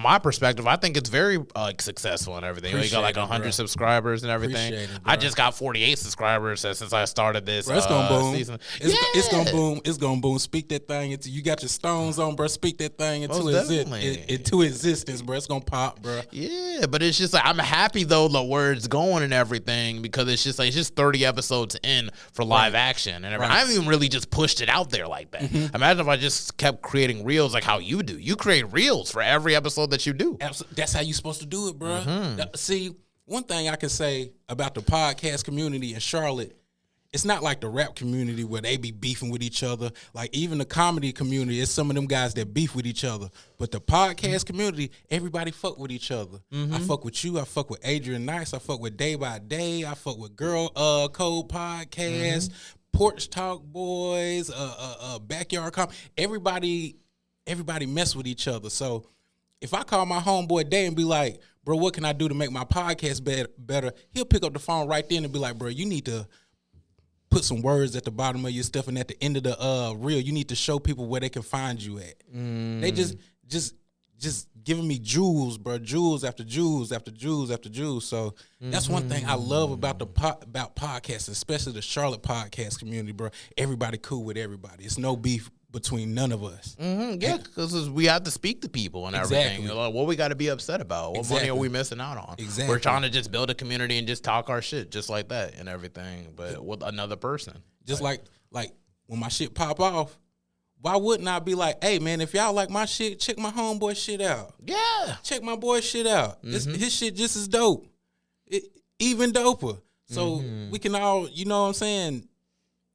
Speaker 1: my perspective, I think it's very successful and everything. You got like 100 subscribers and everything. I just got 48 subscribers since I started this
Speaker 2: bro, it's gonna boom.
Speaker 1: Season.
Speaker 2: It's gonna boom. It's gonna boom. Speak that thing into you got your stones on, bro. Speak that thing into existence, bro. It's gonna pop, bro.
Speaker 1: Yeah, but it's just like I'm happy though where it's going and everything, because it's just 30 episodes in for live action and everything. I haven't even really just pushed it out there like that. Imagine if I just kept creating reels like how you do. You create reels for every episode that you do.
Speaker 2: That's how you're supposed to do it, bro. See, one thing I can say about the podcast community in Charlotte, it's not like the rap community where they be beefing with each other. Like even the comedy community, it's some of them guys that beef with each other. But the podcast community, everybody fuck with each other. I fuck with you. I fuck with Adrian Nice. I fuck with Day by Day. I fuck with Girl Code Podcast, Porch Talk Boys, Backyard Comedy. Everybody mess with each other. So if I call my homeboy Day and be like, bro, what can I do to make my podcast better? He'll pick up the phone right then and be like, bro, you need to put some words at the bottom of your stuff, and at the end of the reel, you need to show people where they can find you at. They just giving me jewels, bro, jewels after jewels after jewels after jewels. So that's one thing I love about about podcasts, especially the Charlotte podcast community, bro. Everybody cool with everybody. It's no beef between none of us.
Speaker 1: Yeah, because we have to speak to people and everything. Like, what we got to be upset about? What money are we missing out on? We're trying to just build a community and just talk our shit just like that and everything, but with another person.
Speaker 2: Just like when my shit pop off, why wouldn't I be like, hey, man, if y'all like my shit, check my homeboy shit out.
Speaker 1: Yeah.
Speaker 2: Check my boy shit out. His shit just as dope. Even doper. So we can all, you know what I'm saying,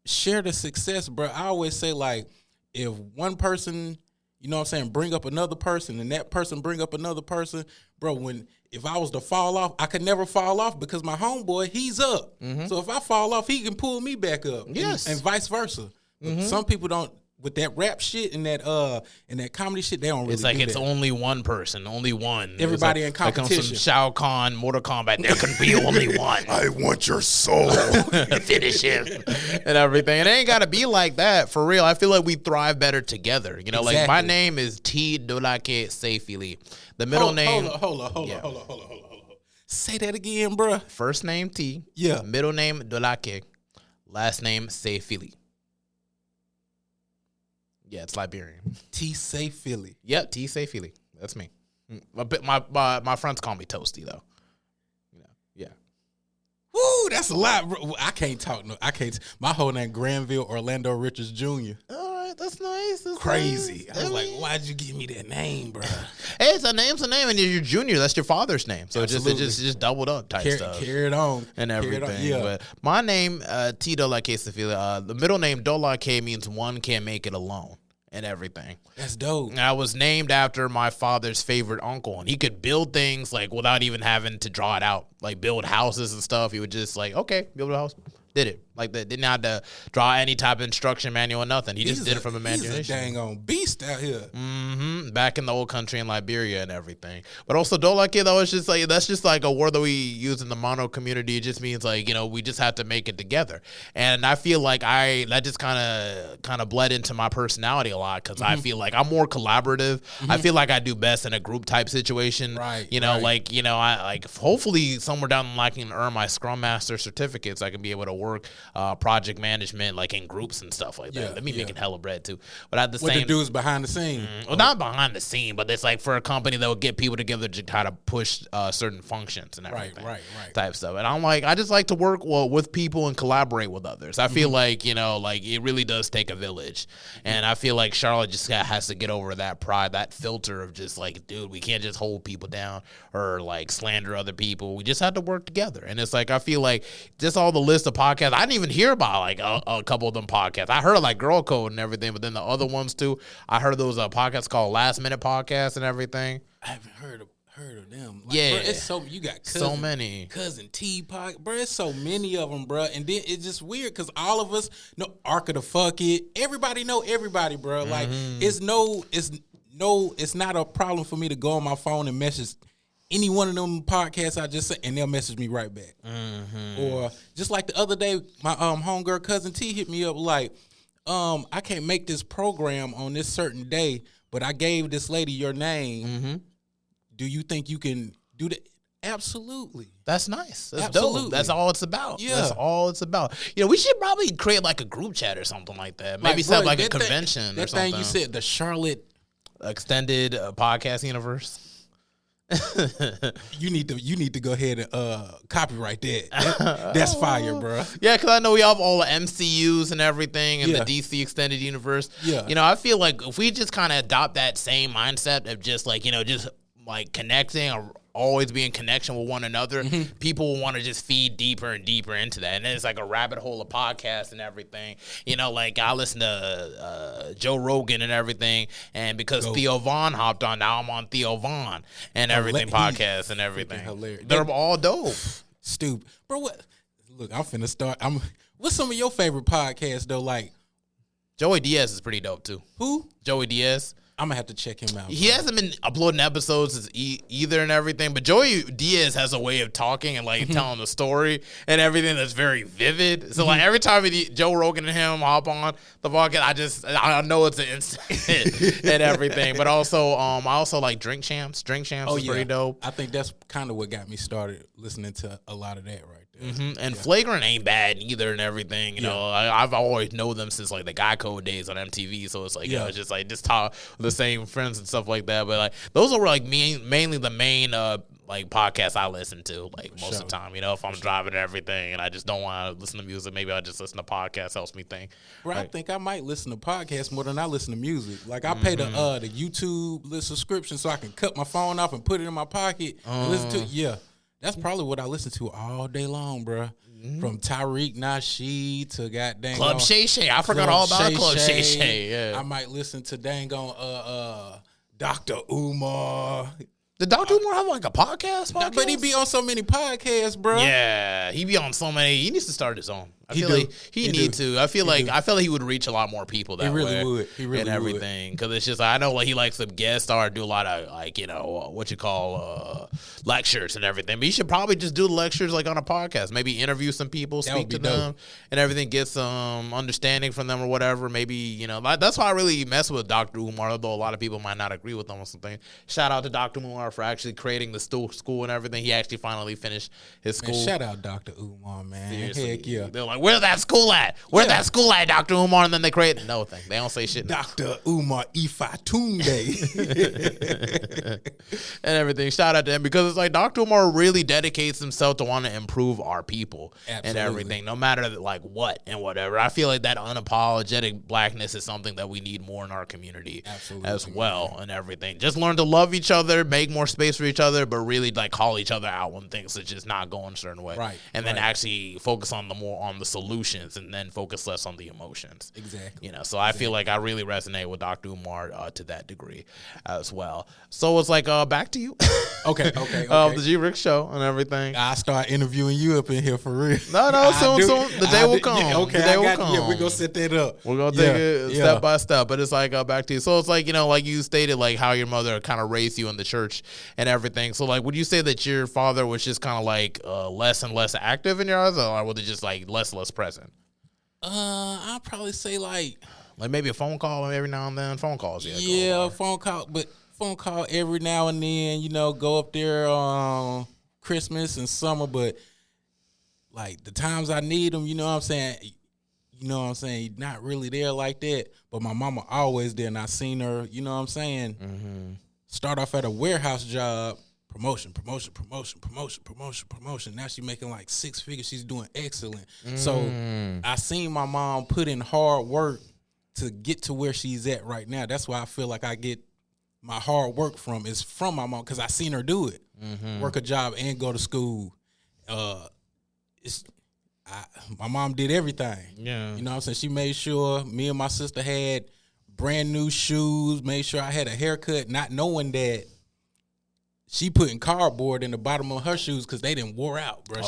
Speaker 2: share the success, bro. I always say, like, if one person, you know what I'm saying, bring up another person and that person bring up another person, bro, if I was to fall off, I could never fall off because my homeboy, he's up. So if I fall off, he can pull me back up.
Speaker 1: Yes.
Speaker 2: And vice versa. Some people don't, with that rap shit and that comedy shit, they don't really.
Speaker 1: It's like it's only one person, only one.
Speaker 2: Everybody in competition.
Speaker 1: Like some Shao Kahn, Mortal Kombat. There can be only one.
Speaker 3: I want your soul.
Speaker 1: Finish him and everything. And it ain't gotta be like that for real. I feel like we thrive better together. You know, like my name is T Dolake Seyfili. The middle name.
Speaker 2: Hold on. Say that again, bro.
Speaker 1: First name T.
Speaker 2: Yeah.
Speaker 1: Middle name Dolake. Last name Seyfili. Yeah, it's Liberian.
Speaker 2: T. Seyfili.
Speaker 1: Yep, T. Seyfili. That's me. My friends call me Toasty though. Yeah.
Speaker 2: Woo, that's a lot, bro. I can't talk. No, I can't. My whole name Grandville Orlando Richards Jr.
Speaker 1: All right, that's nice. That's
Speaker 2: crazy.
Speaker 1: Nice.
Speaker 2: I was like, why'd you give me that name, bro?
Speaker 1: Hey, it's a name, and you're junior. That's your father's name, so it just doubled up type stuff.
Speaker 2: Carry it on
Speaker 1: and everything. Yeah. But my name, T. Dolake Seyfili. The middle name Dolake means one can't make it alone. And everything.
Speaker 2: That's dope.
Speaker 1: I was named after my father's favorite uncle, and he could build things like without even having to draw it out, like build houses and stuff. He would just like, okay, build a house, did it like that. Didn't have to draw any type of instruction manual or nothing. He just did it from imagination.
Speaker 2: He's a dang on beast out here.
Speaker 1: Back in the old country in Liberia and everything. But also Dolake though, it's just like that's just like a word that we use in the mono community. It just means like, we just have to make it together. And I feel like that just kind of bled into my personality a lot because I feel like I'm more collaborative. I feel like I do best in a group type situation.
Speaker 2: Right.
Speaker 1: I like hopefully somewhere down the line I can earn my Scrum Master certificates. I can be able to work project management like in groups and stuff like that. Let me making hella bread too. But at the same,
Speaker 2: what to do is behind the scene.
Speaker 1: Well, not behind the scene, but it's like for a company that will get people together to try to push certain functions and everything.
Speaker 2: Right.
Speaker 1: Type stuff. And I'm like, I just like to work with people and collaborate with others. I feel like, like it really does take a village. And I feel like Charlotte just has to get over that pride, that filter of just like, dude, we can't just hold people down or like slander other people. We just have to work together. And it's like, I feel like just all the list of podcasts, I didn't even hear about like a couple of them podcasts. I heard of like Girl Code and everything, but then the other ones too, I heard there was a podcast called Last Minute Podcast and everything.
Speaker 2: I haven't heard heard of them.
Speaker 1: Like, yeah.
Speaker 2: Bro, it's so you got
Speaker 1: so many.
Speaker 2: Cousin T Pod, bro. It's so many of them, bro. And then it's just weird because all of us know Arc of the Fuck It. Everybody know everybody, bro. Like it's not a problem for me to go on my phone and message any one of them podcasts I just said, and they'll message me right back. Or just like the other day, my homegirl Cousin T hit me up like, I can't make this program on this certain day, but I gave this lady your name. Do you think you can do that? Absolutely.
Speaker 1: That's nice. That's dope. That's all it's about.
Speaker 2: Yeah.
Speaker 1: That's all it's about. You know, we should probably create like a group chat or something like that. Maybe set up like a convention or something.
Speaker 2: That thing you said, the Charlotte
Speaker 1: Extended Podcast Universe.
Speaker 2: You need to go ahead and copyright that. That's fire, bro.
Speaker 1: Yeah, because I know we have all the MCUs and everything and the DC Extended Universe.
Speaker 2: Yeah.
Speaker 1: You know, I feel like if we just kind of adopt that same mindset of just like, you know, just like connecting or always be in connection with one another, people will want to just feed deeper and deeper into that. And then it's like a rabbit hole of podcasts and everything. You know, like I listen to Joe Rogan and everything. And because Theo Vaughn hopped on, now I'm on Theo Vaughn and everything, podcasts and everything.
Speaker 2: Hilarious.
Speaker 1: They're all dope.
Speaker 2: Stupid. Bro, what? Look, I'm finna start. What's some of your favorite podcasts, though? Like,
Speaker 1: Joey Diaz is pretty dope, too.
Speaker 2: Who?
Speaker 1: Joey Diaz.
Speaker 2: I'm gonna have to check him out.
Speaker 1: He hasn't been uploading episodes either and everything, but Joey Diaz has a way of talking and like telling the story and everything that's very vivid. So like every time Joe Rogan and him hop on the podcast, I know it's an instant and everything. But also, I also like Drink Champs. Drink Champs is pretty dope.
Speaker 2: I think that's kind of what got me started listening to a lot of that right there.
Speaker 1: And Flagrant ain't bad either and everything. You know, I've always known them since like the Guy Code days on MTV. So it's like, you know, it's just like just talk the same friends and stuff like that. But like those are like mainly the main like podcasts I listen to like most of the time. You know, if I'm driving and everything and I just don't want to listen to music, maybe I just listen to podcasts. Helps me think.
Speaker 2: Bro, I think I might listen to podcasts more than I listen to music. Like I pay the YouTube subscription so I can cut my phone off and put it in my pocket and listen to it. Yeah. That's probably what I listen to all day long, bro. From Tariq Nasheed to goddamn
Speaker 1: Club Shay Shay. I forgot all about Club Shay Shay. Yeah,
Speaker 2: I might listen to dang on Dr. Umar.
Speaker 1: Did Dr. Umar have like a podcast?
Speaker 2: But he be on so many podcasts, bro.
Speaker 1: Yeah, he be on so many. He needs to start his own. I feel like he need to. I feel like he would reach a lot more people that way.
Speaker 2: He really would. He really
Speaker 1: and everything because it's just I know like he likes to guest star, do a lot of like what you call lectures and everything. But he should probably just do the lectures like on a podcast. Maybe interview some people, speak to them, and everything. Get some understanding from them or whatever. Maybe that's why I really mess with Dr. Umar. Although a lot of people might not agree with him or something. Shout out to Dr. Umar for actually creating the school and everything. He actually finally finished his school.
Speaker 2: Man, shout out Dr. Umar, man.
Speaker 1: Seriously.
Speaker 2: Heck yeah.
Speaker 1: They're like, where's that school at? Where's that school at, Dr. Umar? And then they create no thing. They don't say shit.
Speaker 2: Dr. Umar Ifatunde.
Speaker 1: And everything. Shout out to him because it's like Dr. Umar really dedicates himself to want to improve our people.
Speaker 2: Absolutely.
Speaker 1: And everything, no matter like what and whatever. I feel like that unapologetic blackness is something that we need more in our community.
Speaker 2: Absolutely.
Speaker 1: As well and everything. Just learn to love each other, make more space for each other, but really like call each other out when things are just not going a certain way.
Speaker 2: Right.
Speaker 1: And then actually focus on the solutions and then focus less on the emotions.
Speaker 2: Exactly.
Speaker 1: So I feel like I really resonate with Dr. Umar to that degree as well. So it's like back to you.
Speaker 2: Okay.
Speaker 1: The G Rick show and everything.
Speaker 2: I start interviewing you up in here for real.
Speaker 1: No, soon. The day will come.
Speaker 2: Yeah, okay,
Speaker 1: the day will come.
Speaker 2: Yeah, we're gonna set that up.
Speaker 1: We're gonna take it step by step. But it's like back to you. So it's like like you stated, like how your mother kind of raised you in the church and everything. So like, would you say that your father was just kind of like less and less active in your eyes, or was it just like less and less present?
Speaker 2: I'd probably say like
Speaker 1: maybe a phone call every now and then. Phone calls,
Speaker 2: phone call every now and then. Go up there on Christmas and summer, but like the times I need them, you know what I'm saying. Not really there like that. But my mama always there, and I seen her. You know what I'm saying. Start off at a warehouse job. Promotion. Now she's making like 6 figures. She's doing excellent. So I seen my mom put in hard work to get to where she's at right now. That's why I feel like I get my hard work from my mom because I seen her do it. Work a job and go to school. My mom did everything.
Speaker 1: Yeah.
Speaker 2: You know what I'm saying? She made sure me and my sister had brand new shoes, made sure I had a haircut, not knowing that she putting cardboard in the bottom of her shoes because they didn't wore out, bro.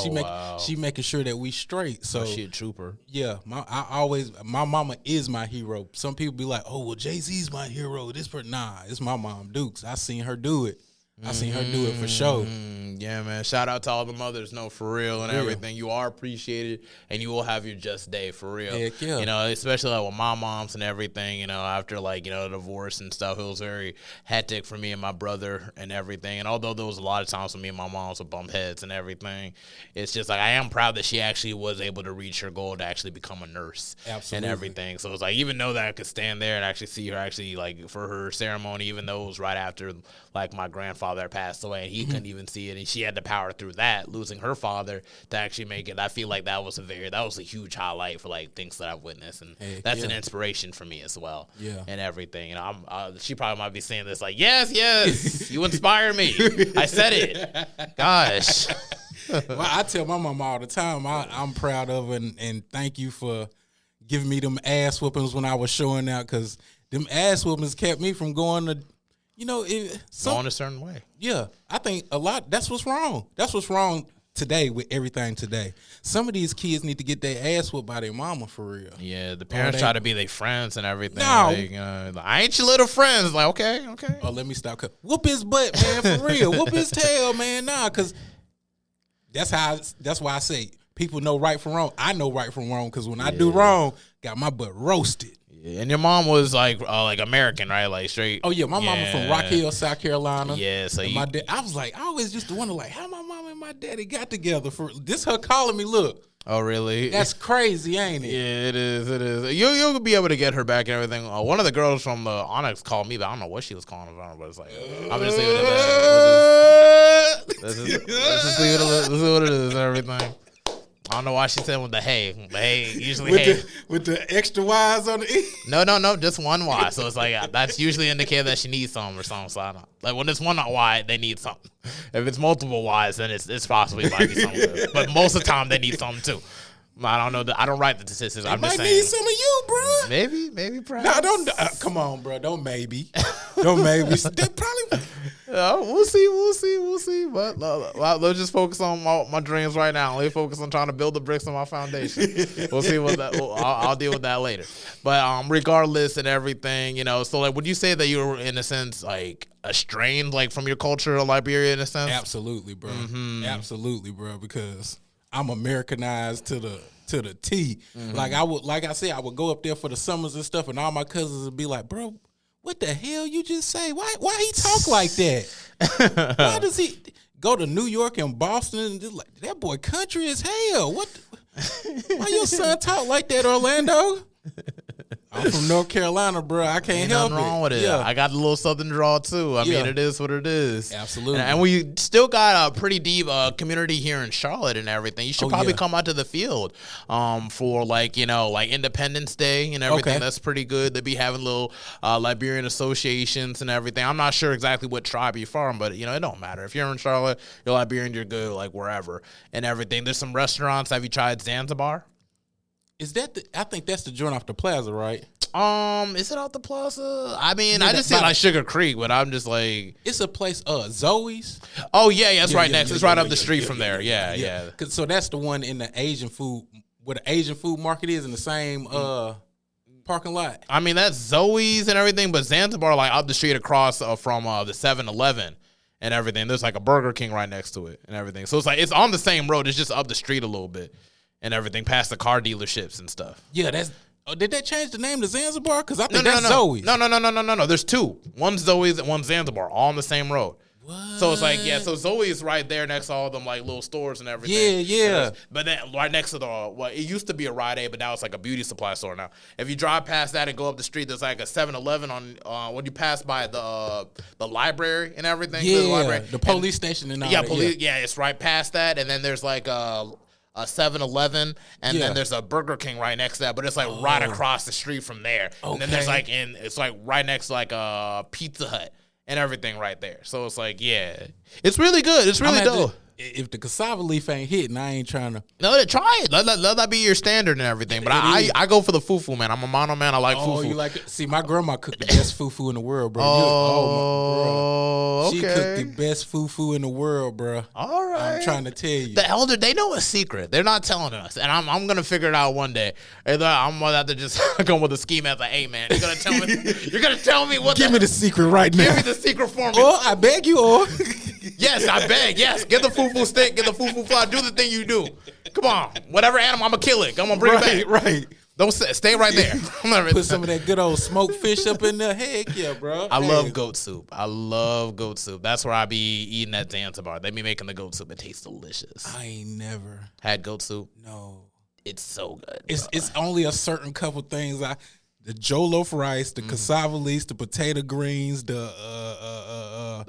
Speaker 2: She making sure that we straight. So
Speaker 1: she a trooper.
Speaker 2: Yeah, my mama is my hero. Some people be like, oh well, Jay-Z's my hero. This person, nah, it's my mom, Dukes. I seen her do it. I seen her do it for sure.
Speaker 1: Yeah, man. Shout out to all the mothers, for real and everything. You are appreciated, and you will have your just day, for real.
Speaker 2: Heck yeah.
Speaker 1: You know, especially like with my moms and everything, after divorce and stuff, it was very hectic for me and my brother and everything. And although there was a lot of times when me and my moms would bump heads and everything, it's just like I am proud that she actually was able to reach her goal to actually become a nurse.
Speaker 2: Absolutely.
Speaker 1: And everything. So it's like, even though that I could stand there and actually see her for her ceremony, even though it was right after my grandfather passed away and he couldn't even see it, and she had to power through that, losing her father to actually make it. I feel like that was a huge highlight for things that I've witnessed, and that's an inspiration for me as well.
Speaker 2: Yeah, and
Speaker 1: everything. She probably might be saying this yes, you inspire me. I said it. Gosh.
Speaker 2: Well, I tell my mom all the time, I'm proud of her, and thank you for giving me them ass whoopings when I was showing out, because them ass whoopings kept me from going to.
Speaker 1: Going a certain way.
Speaker 2: Yeah, I think a lot. That's what's wrong. That's what's wrong today with everything today. Some of these kids need to get their ass whooped by their mama for real.
Speaker 1: Yeah, the parents try to be their friends and everything. No, I ain't your little friends. Like, okay.
Speaker 2: Oh, let me stop. Whoop his butt, man, for real. Whoop his tail, man. Nah, because that's why I say people know right from wrong. I know right from wrong because when I do wrong, got my butt roasted.
Speaker 1: And your mom was like American, right? Like straight.
Speaker 2: Oh yeah, my mama from Rock Hill, South Carolina.
Speaker 1: Yeah, so
Speaker 2: my dad. I was like, I always used to wonder how my mom and my daddy got together for this. Her calling me, look.
Speaker 1: Oh really?
Speaker 2: That's crazy, ain't it?
Speaker 1: Yeah, it is. It is. You'll be able to get her back and everything. One of the girls from the Onyx called me, but I don't know what she was calling about. But it's like, I'm just leaving it at that. Let's just leave it. Let's see what it is and everything. I don't know why she said with the hay. The hay usually
Speaker 2: with the extra Y's on the E.
Speaker 1: No, just one Y. So it's like that's usually indicated that she needs something or something. So I don't, like when it's one Y, they need something. If it's multiple Y's, then it's possibly might be something good. But most of the time they need something too. I don't know. I don't write the statistics. I'm just saying.
Speaker 2: Might need some of you, bro.
Speaker 1: Maybe, perhaps.
Speaker 2: No, don't. Come on, bro. Don't maybe. Don't maybe. They probably.
Speaker 1: We'll see. But let's just focus on my dreams right now. Let's focus on trying to build the bricks on my foundation. We'll see what that. I'll deal with that later. But regardless and everything, so like, would you say that you were in a sense like estranged from your culture of Liberia in a sense?
Speaker 2: Absolutely, bro. Mm-hmm. Absolutely, bro. Because I'm Americanized to the T. Mm-hmm. Like I said, I would go up there for the summers and stuff, and all my cousins would be like, "Bro, what the hell you just say? Why he talk like that? Why does he go to New York and Boston and just like that boy country as hell? Why your son talk like that, Orlando?" I'm from North Carolina, bro. I can't help it.
Speaker 1: Nothing wrong with it. Yeah. I got a little Southern draw too. I mean, it is what it is.
Speaker 2: Absolutely.
Speaker 1: And we still got a pretty deep community here in Charlotte and everything. You should probably come out to the field for like Independence Day and everything. Okay. That's pretty good. They be having little Liberian associations and everything. I'm not sure exactly what tribe you're from, but it don't matter. If you're in Charlotte, you're Liberian, you're good, like wherever and everything. There's some restaurants. Have you tried Zanzibar?
Speaker 2: Is that I think that's the joint off the plaza, right?
Speaker 1: Is it off the plaza? I mean, I just said like Sugar Creek, but I'm just like
Speaker 2: it's a place. Zoe's.
Speaker 1: Oh yeah, it's right next. It's right up the street from there. Yeah.
Speaker 2: So that's the one in the Asian food, where the Asian food market is in the same parking lot.
Speaker 1: I mean, that's Zoe's and everything, but Zanzibar like up the street across from the 7-Eleven and everything. There's like a Burger King right next to it and everything. So it's like it's on the same road. It's just up the street a little bit. And everything past the car dealerships and stuff.
Speaker 2: Yeah, that's. Oh, did they change the name to Zanzibar? Because I think that's Zoe's.
Speaker 1: No. There's two. One's Zoe's and one's Zanzibar, all on the same road. What? So it's like, so Zoe's right there next to all them like little stores and everything.
Speaker 2: Yeah.
Speaker 1: But then right next to it used to be a Rite Aid, but now it's like a beauty supply store now. If you drive past that and go up the street, there's like a 7-Eleven on when you pass by the library and everything.
Speaker 2: Yeah, the police station and all that.
Speaker 1: Yeah, it's right past that, and then there's like a 7-Eleven, and then there's a Burger King right next to that, but it's like right across the street from there. Okay. And then there's it's like right next to like a Pizza Hut and everything right there. So it's like, it's really good. It's really dope.
Speaker 2: if the cassava leaf ain't hitting, I ain't trying to.
Speaker 1: No, try it. Let that be your standard and everything. But I go for the fufu, man. I'm a mono man. I like fufu.
Speaker 2: Oh, you like it? See, my grandma cooked the best fufu in the world, bro.
Speaker 1: Okay.
Speaker 2: She cooked the best fufu in the world, bro.
Speaker 1: All right.
Speaker 2: I'm trying to tell you.
Speaker 1: The elder, they know a secret. They're not telling us. And I'm going to figure it out one day. Either I'm going to have to just come with a scheme as like, hey, man, you're going to tell me what
Speaker 2: Give me the secret right now.
Speaker 1: Give me the secret formula.
Speaker 2: Oh, I beg you all.
Speaker 1: Yes, I beg. Yes, get the fufu stick, get the fufu fly. Do the thing you do. Come on, whatever animal, I'm gonna kill it. I'm gonna bring it back.
Speaker 2: Right.
Speaker 1: Don't stay right there.
Speaker 2: Put some of that good old smoked fish up in there. Heck yeah, bro.
Speaker 1: I love goat soup. That's where I be eating at Zanzibar. They be making the goat soup. It tastes delicious.
Speaker 2: I ain't never
Speaker 1: had goat soup.
Speaker 2: No,
Speaker 1: it's so good.
Speaker 2: It's only a certain couple things. The jollof rice, the cassava leaves, the potato greens, the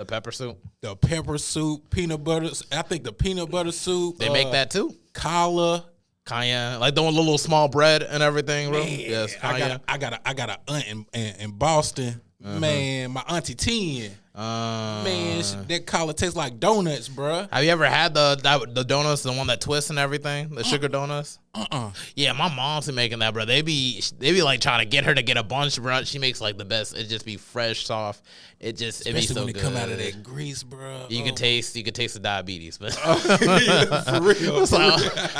Speaker 1: pepper soup,
Speaker 2: peanut butter. I think the peanut butter soup.
Speaker 1: They make that too.
Speaker 2: Cayenne,
Speaker 1: like the little small bread and everything, bro.
Speaker 2: Man,
Speaker 1: yes,
Speaker 2: I got an aunt in Boston. Man, my auntie 10. Man, that collar tastes like donuts, bro.
Speaker 1: Have you ever had the donuts, the one that twists and everything, the sugar donuts? Yeah, my mom's been making that, bro. They be like trying to get her to get a bunch, bro. She makes like the best. It just be fresh, soft. It be so
Speaker 2: when
Speaker 1: good.
Speaker 2: It come out of that grease, bro.
Speaker 1: You can taste the diabetes, but
Speaker 2: for real.
Speaker 1: So,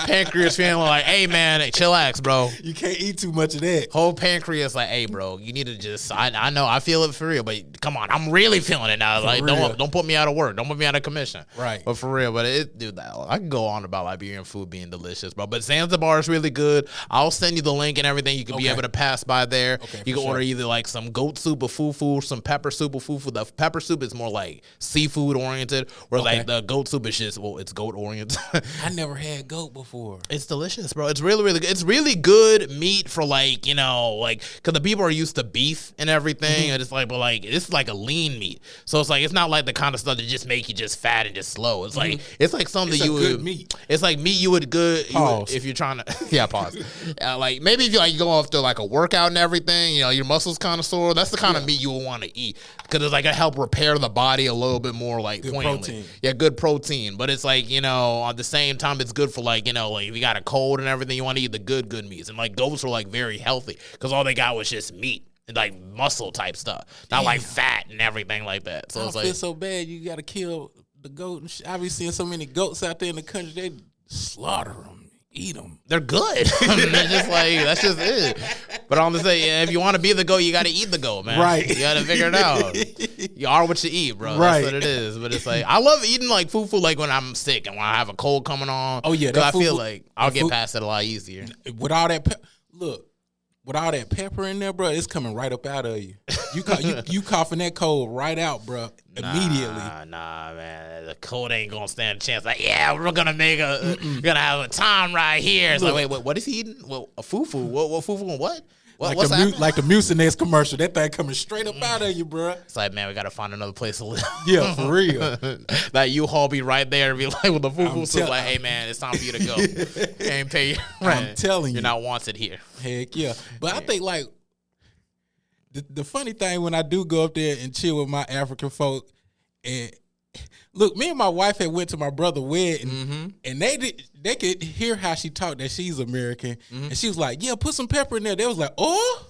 Speaker 1: pancreas feeling like, hey man, chillax, bro.
Speaker 2: You can't eat too much of that.
Speaker 1: Whole pancreas like, hey, bro, you need to just. I know, I feel it for real, but come on, I'm really feeling it now. Like, don't put me out of work. Don't put me out of commission.
Speaker 2: Right.
Speaker 1: But for real, dude, I can go on about Liberian food being delicious, bro. But Zanzibar is really good. I'll send you the link and everything. You can be able to pass by there.
Speaker 2: Okay,
Speaker 1: you can order either like some goat soup or fufu, some pepper soup or fufu. The pepper soup is more like seafood oriented, whereas like the goat soup is just, it's goat oriented.
Speaker 2: I never had goat before.
Speaker 1: It's delicious, bro. It's really, really good. It's really good meat for like, because the people are used to beef and everything. And it's like, but like, it's like a lean meat. So it's like, it's not like the kind of stuff that just make you just fat and just slow. It's like, it's like something
Speaker 2: it's
Speaker 1: you
Speaker 2: good
Speaker 1: would,
Speaker 2: meat.
Speaker 1: It's like meat you would if you're trying to, yeah, pause. Like maybe if you go after like a workout and everything, your muscles kind of sore. That's the kind of meat you would want to eat because it's like it help repair the body a little bit more like
Speaker 2: good
Speaker 1: poignantly.
Speaker 2: Protein.
Speaker 1: Yeah, good protein. But it's like, at the same time, it's good for like, like if you got a cold and everything, you want to eat the good meats. And like goats are like very healthy because all they got was just meat and like muscle type stuff, not like fat and everything like that. So
Speaker 2: I
Speaker 1: it's like,
Speaker 2: feel so bad. You got to kill the goat. I be seeing so many goats out there in the country. They slaughter them. Eat them.
Speaker 1: They're good. They're just like, that's just it. But I'm gonna say, if you want to be the goat, you got to eat the goat, man.
Speaker 2: Right.
Speaker 1: You got to figure it out. You are what you eat, bro.
Speaker 2: Right.
Speaker 1: That's what it is. But it's like, I love eating like fufu like when I'm sick and when I have a cold coming on.
Speaker 2: Oh yeah,
Speaker 1: I feel like I'll get past it a lot easier.
Speaker 2: With all that, with all that pepper in there, bro, it's coming right up out of you. You coughing that cold right out, bro, immediately.
Speaker 1: Nah, man, the cold ain't gonna stand a chance. Like, yeah, we're gonna we're gonna have a time right here. It's like, wait, what is he eating? Well, a fufu. What fufu and what? What's
Speaker 2: like the Mucinex commercial. That thing coming straight up out of you, bro.
Speaker 1: It's like, man, we gotta find another place to live.
Speaker 2: Yeah, for real.
Speaker 1: That U-Haul be right there and be like with the fufu. So it's like, hey, man, it's time for you to go. You ain't pay your rent.
Speaker 2: I'm telling you,
Speaker 1: you're not wanted here.
Speaker 2: Heck yeah. But I think like the funny thing when I do go up there and chill with my African folk, and look, me and my wife had went to my brother's wedding, and they could hear how she talked that she's American, and she was like, "Yeah, put some pepper in there." They was like, "Oh,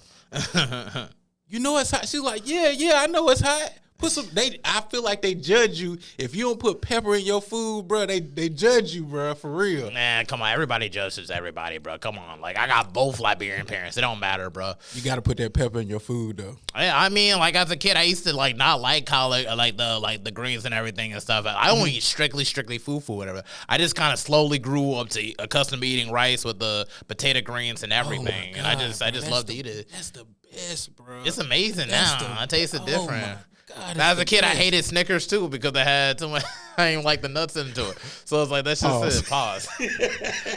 Speaker 2: you know it's hot." She was like, "Yeah, I know it's hot." Put some. I feel like they judge you if you don't put pepper in your food, bro. They judge you, bro, for real.
Speaker 1: Man, come on, everybody judges everybody, bro. Come on, like I got both Liberian parents. It don't matter, bro.
Speaker 2: You got to put that pepper in your food, though.
Speaker 1: I mean, like as a kid, I used to like not like collard, like the greens and everything and stuff. I only eat strictly fufu, whatever. I just kind of slowly grew up to accustomed to eating rice with the potato greens and everything, and I just love to eat it.
Speaker 2: That's the best, bro.
Speaker 1: It's amazing now. I taste it different.
Speaker 2: God,
Speaker 1: as a kid, I hated Snickers too because they had too much. I didn't like the nuts into it, so it's like that's just it. Pause.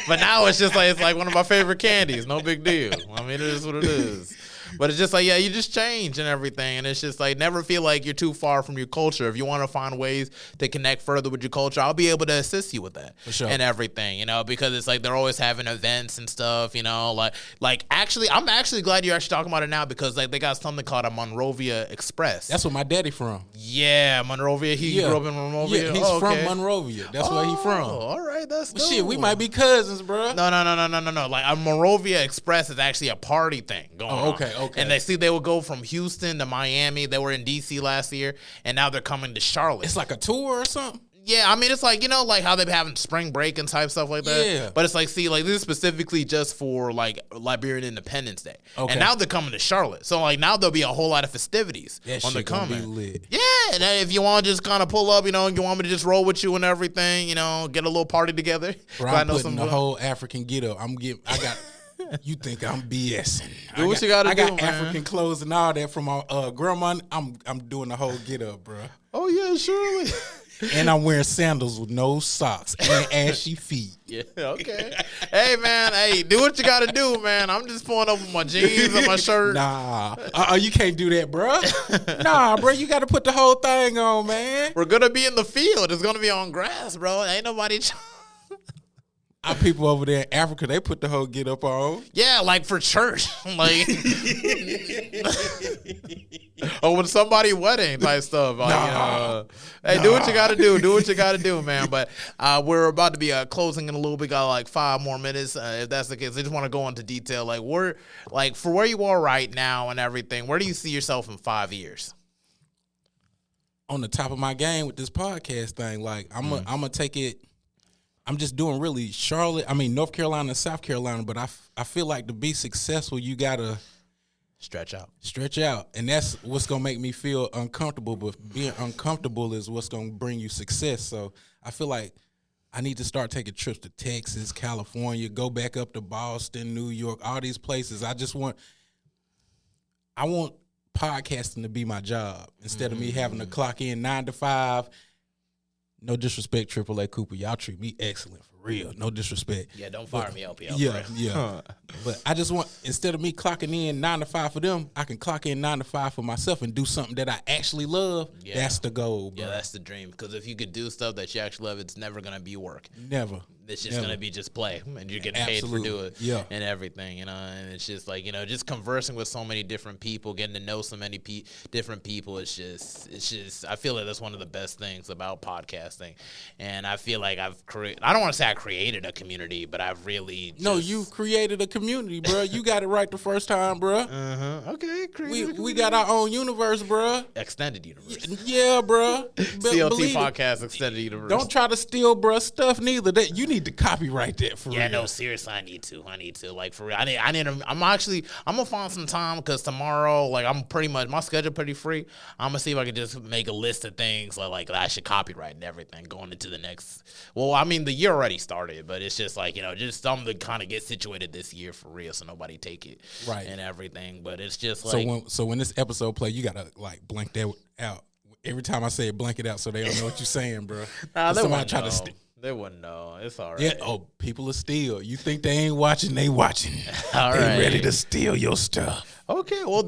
Speaker 1: But now it's just like it's like one of my favorite candies. No big deal. I mean, it is what it is. But it's just like, yeah, you just change and everything. And it's just like, never feel like you're too far from your culture. If you want to find ways to connect further with your culture, I'll be able to assist you with that.
Speaker 2: For sure.
Speaker 1: And everything, you know, because it's like they're always having events and stuff, you know, like actually, I'm actually glad you're actually talking about it now, because like they got something called a Monrovia Express.
Speaker 2: That's where my daddy from.
Speaker 1: Yeah, Monrovia. He grew up in Monrovia.
Speaker 2: Yeah, he's from Monrovia. That's where he from.
Speaker 1: All right, that's dope.
Speaker 2: Shit, we might be cousins, bro.
Speaker 1: No. Like a Monrovia Express is actually a party thing going on.
Speaker 2: Okay.
Speaker 1: And they would go from Houston to Miami. They were in DC last year, and now they're coming to Charlotte.
Speaker 2: It's like a tour or something.
Speaker 1: Yeah, I mean, it's like, you know, like how they're having spring break and type stuff like that.
Speaker 2: Yeah.
Speaker 1: But it's like, see, like this is specifically just for like Liberian Independence Day.
Speaker 2: Okay.
Speaker 1: And now they're coming to Charlotte. So like now there'll be a whole lot of festivities
Speaker 2: that
Speaker 1: when they're
Speaker 2: shit gonna
Speaker 1: coming.
Speaker 2: be lit.
Speaker 1: Yeah, and then if you want to just kind of pull up, you know, you want me to just roll with you and everything, you know, get a little party together.
Speaker 2: Bro, I'm putting the whole African get up. I got. You think I'm BSing?
Speaker 1: Do what you gotta do.
Speaker 2: I got African clothes and all that from my grandma. I'm doing the whole get up, bro.
Speaker 1: Oh yeah, surely.
Speaker 2: And I'm wearing sandals with no socks and ashy feet.
Speaker 1: Yeah, okay. Hey, man, do what you got to do, man. I'm just pulling up with my jeans and my shirt.
Speaker 2: Nah, you can't do that, bro. Nah, bro, you got to put the whole thing on, man.
Speaker 1: We're going to be in the field. It's going to be on grass, bro. Ain't nobody...
Speaker 2: Our people over there in Africa, they put the whole get up on.
Speaker 1: Yeah, like for church. Like, or when somebody wedding type stuff. Like, hey, do what you got to do. Do what you got to do, man. But we're about to be closing in a little bit. Got like 5 more minutes. If that's the case, I just want to go into detail. Like, for where you are right now and everything, where do you see yourself in 5 years?
Speaker 2: On the top of my game with this podcast thing. Like, I'm gonna take it. I'm just doing really North Carolina and South Carolina, but I feel like to be successful, you got to
Speaker 1: stretch
Speaker 2: out. And that's what's going to make me feel uncomfortable, but being uncomfortable is what's going to bring you success. So I feel like I need to start taking trips to Texas, California, go back up to Boston, New York, all these places. I want podcasting to be my job instead of me having to clock in 9 to 5. No disrespect, AAA Cooper. Y'all treat me excellent, for real. No disrespect.
Speaker 1: Yeah, don't fire me, LPL.
Speaker 2: Yeah. But I just want, instead of me clocking in 9 to 5 for them, I can clock in 9 to 5 for myself and do something that I actually love. Yeah. That's the goal, bro.
Speaker 1: Yeah, that's the dream. Because if you could do stuff that you actually love, it's never going to be work.
Speaker 2: Never.
Speaker 1: It's just going to be just play, and you're getting paid for doing it and everything, you know. And it's just like, you know, just conversing with so many different people, getting to know so many different people. It's just, I feel like that's one of the best things about podcasting. And I feel like I don't want to say I created a community, but I've really
Speaker 2: No, you created a community, bro. You got it right the first time, bro.
Speaker 1: Okay,
Speaker 2: we got our own universe, bro.
Speaker 1: Extended universe.
Speaker 2: Yeah, bro.
Speaker 1: CLT podcast extended universe.
Speaker 2: Don't try to steal, bro, stuff neither. That you need to copyright that for real.
Speaker 1: Yeah, no, seriously, I need to. Like, for real. I'm gonna find some time, because tomorrow, like, I'm pretty much, my schedule pretty free. I'm gonna see if I can just make a list of things like that I should copyright and everything going into the next, well, I mean, the year already started, but it's just like, you know, just something to kind of get situated this year for real, so nobody take it
Speaker 2: right and
Speaker 1: everything. But it's just like,
Speaker 2: so when this episode play, you gotta like blank that out. Every time I say it, blank it out so they don't know what you're saying, bro.
Speaker 1: Somebody try to they wouldn't know. It's all right.
Speaker 2: Yeah. Oh, people are steal. You think they ain't watching? They watching.
Speaker 1: All
Speaker 2: they
Speaker 1: right.
Speaker 2: ready to steal your stuff.
Speaker 1: Okay. Well,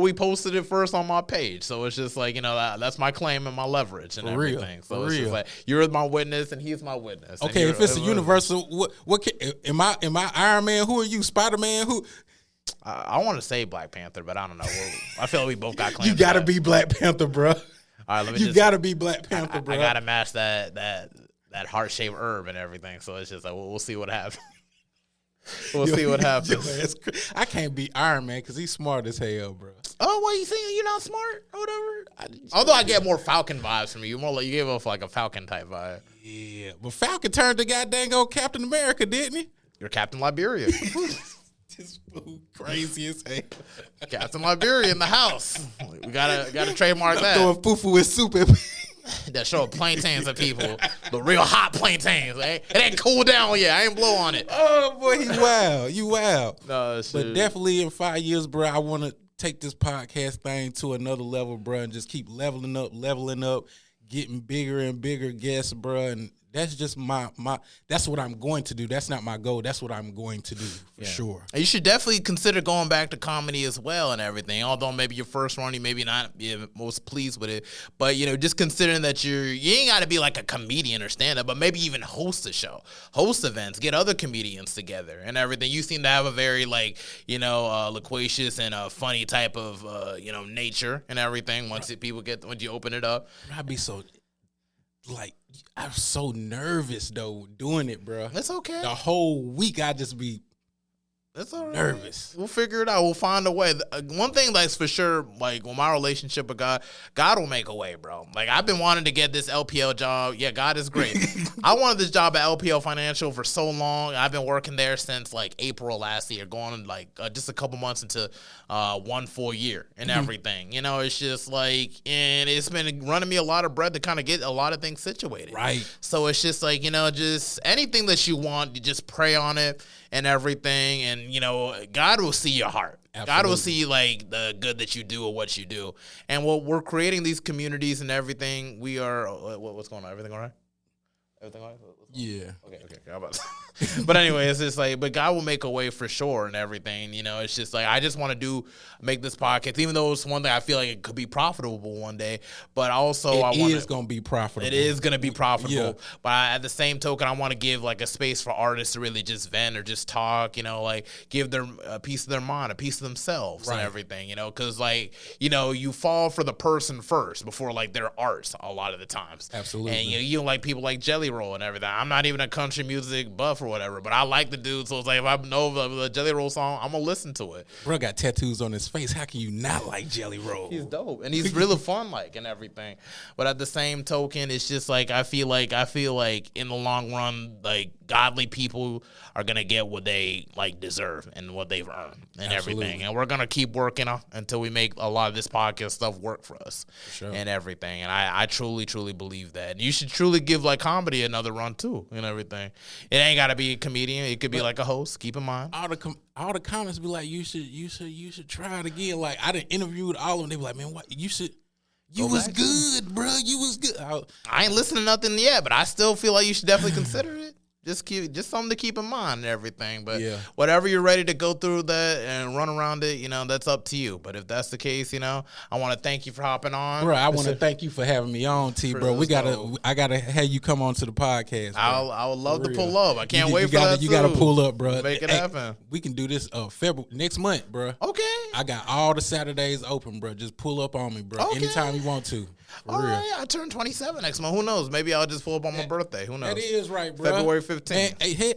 Speaker 1: we posted it first on my page, so it's just like, you know, that's my claim and my leverage and everything. So it's just like, you're my witness and he's my witness.
Speaker 2: Okay. If it's a universal, what am I Iron Man? Who are you? Spider-Man? Who?
Speaker 1: I want to say Black Panther, but I don't know. I feel like we both got claims.
Speaker 2: You gotta be Black Panther, bro.
Speaker 1: All right.
Speaker 2: You gotta be Black Panther, bro.
Speaker 1: I gotta match that heart-shaped herb and everything. So it's just like, we'll see what happens. See what happens.
Speaker 2: I can't be Iron Man because he's smart as hell, bro.
Speaker 1: Oh, what, you saying you're not smart or whatever? Although I get more Falcon vibes from you. More like, you give off like a Falcon type vibe.
Speaker 2: Yeah, but Falcon turned to goddamn old Captain America, didn't he?
Speaker 1: You're Captain Liberia.
Speaker 2: This fool crazy as hell.
Speaker 1: Captain Liberia in the house. We gotta trademark that.
Speaker 2: Throwing fufu with soup at
Speaker 1: that show plantains at people, the real hot plantains. It ain't cooled down yet. I ain't blow on it.
Speaker 2: Oh boy, you wild.
Speaker 1: No,
Speaker 2: but definitely in 5 years, bro, I want to take this podcast thing to another level, bro, and just keep leveling up, getting bigger and bigger guests, bro, and That's just my that's what I'm going to do. That's not my goal. That's what I'm going to do for sure.
Speaker 1: And you should definitely consider going back to comedy as well and everything. Although maybe your first run, you maybe not be most pleased with it. But, just considering that you ain't got to be like a comedian or stand-up, but maybe even host a show, host events, get other comedians together and everything. You seem to have a very loquacious and funny type of, nature and everything once you open it up.
Speaker 2: I'd be so... I'm so nervous though doing it, bro.
Speaker 1: That's okay.
Speaker 2: The whole week I just be
Speaker 1: That's all right.
Speaker 2: nervous.
Speaker 1: We'll figure it out. We'll find a way. One thing that's for sure, like with my relationship with God will make a way, bro. Like I've been wanting to get this LPL job. Yeah, God is great. I wanted this job at LPL Financial for so long. I've been working there since like April last year, going just a couple months into 1 full year and everything. It's just and it's been running me a lot of bread to kind of get a lot of things situated.
Speaker 2: Right.
Speaker 1: So it's just just anything that you want, you just pray on it and everything, and God will see your heart. Absolutely. God will see the good that you do or what you do. And we're creating these communities and everything. We are what's going on? Everything all right? Everything all right?
Speaker 2: Yeah.
Speaker 1: Okay. How about that? But anyway, it's just but God will make a way for sure and everything. It's just I just want to make this podcast, even though it's one thing I feel like it could be profitable one day. But also,
Speaker 2: it is going to be profitable.
Speaker 1: It is going to be profitable.
Speaker 2: Yeah.
Speaker 1: But at the same token, I want to give a space for artists to really just vent or just talk. Give them a piece of their mind, a piece of themselves, and everything. Because you fall for the person first before their art a lot of the times.
Speaker 2: Absolutely.
Speaker 1: And you don't like people like Jelly Roll and everything. I'm not even a country music buff or whatever, but I like the dude. So it's if I know the Jelly Roll song, I'm gonna listen to it.
Speaker 2: Bro got tattoos on his face. How can you not like Jelly Roll?
Speaker 1: He's dope and he's really fun and everything. But at the same token, it's just I feel like in the long run, godly people are gonna get what they deserve and what they've earned and everything. And we're gonna keep working until we make a lot of this podcast stuff work for us and everything. And I truly, truly believe that. And you should truly give comedy another run too and everything. It ain't gotta be a comedian. It could be a host. Keep in mind.
Speaker 2: All the comments be like, you should try it again. I done interviewed all of them. They be like, man, what you should. You was good, bro. You was good.
Speaker 1: I ain't listened to nothing yet, but I still feel like you should definitely consider it. Just something to keep in mind and everything. But whatever you're ready to go through that and run around it, that's up to you. But if that's the case, I want to thank you for hopping on.
Speaker 2: Bro, I want to thank you for having me on, T, bro. I gotta have you come on to the podcast, bro.
Speaker 1: I would love to pull up. I can't wait for that.
Speaker 2: You gotta pull up, bro.
Speaker 1: Make it happen.
Speaker 2: We can do this February next month, bro.
Speaker 1: Okay.
Speaker 2: I got all the Saturdays open, bro. Just pull up on me, bro. Okay. Anytime you want to.
Speaker 1: All right, I turn 27 next month. Who knows? Maybe I'll just pull up on my birthday. Who knows?
Speaker 2: That is right, bro.
Speaker 1: February 15th.
Speaker 2: Hey,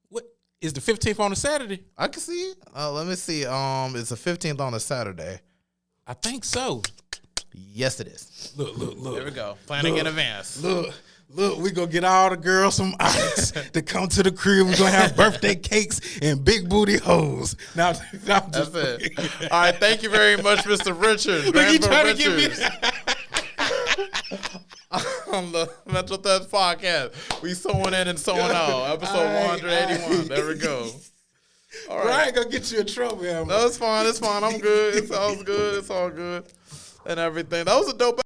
Speaker 2: what is the 15th on a Saturday?
Speaker 1: I can see it. Let me see. It's the 15th on a Saturday.
Speaker 2: I think so.
Speaker 1: Yes, it is.
Speaker 2: Look.
Speaker 1: There we go. Planning in advance.
Speaker 2: Look, we gonna get all the girls some ice to come to the crib. We're gonna have birthday cakes and big booty hoes. Now
Speaker 1: that's it. All right, thank you very much, Mr. Richard.
Speaker 2: Grandville Richards.
Speaker 1: On the Mental Theft Podcast. We sewing in and sewing out. Episode 181. There we go.
Speaker 2: All right. Brian gonna get you in trouble, man.
Speaker 1: No, it's fine. I'm good. It sounds good. It's all good. And everything. That was a dope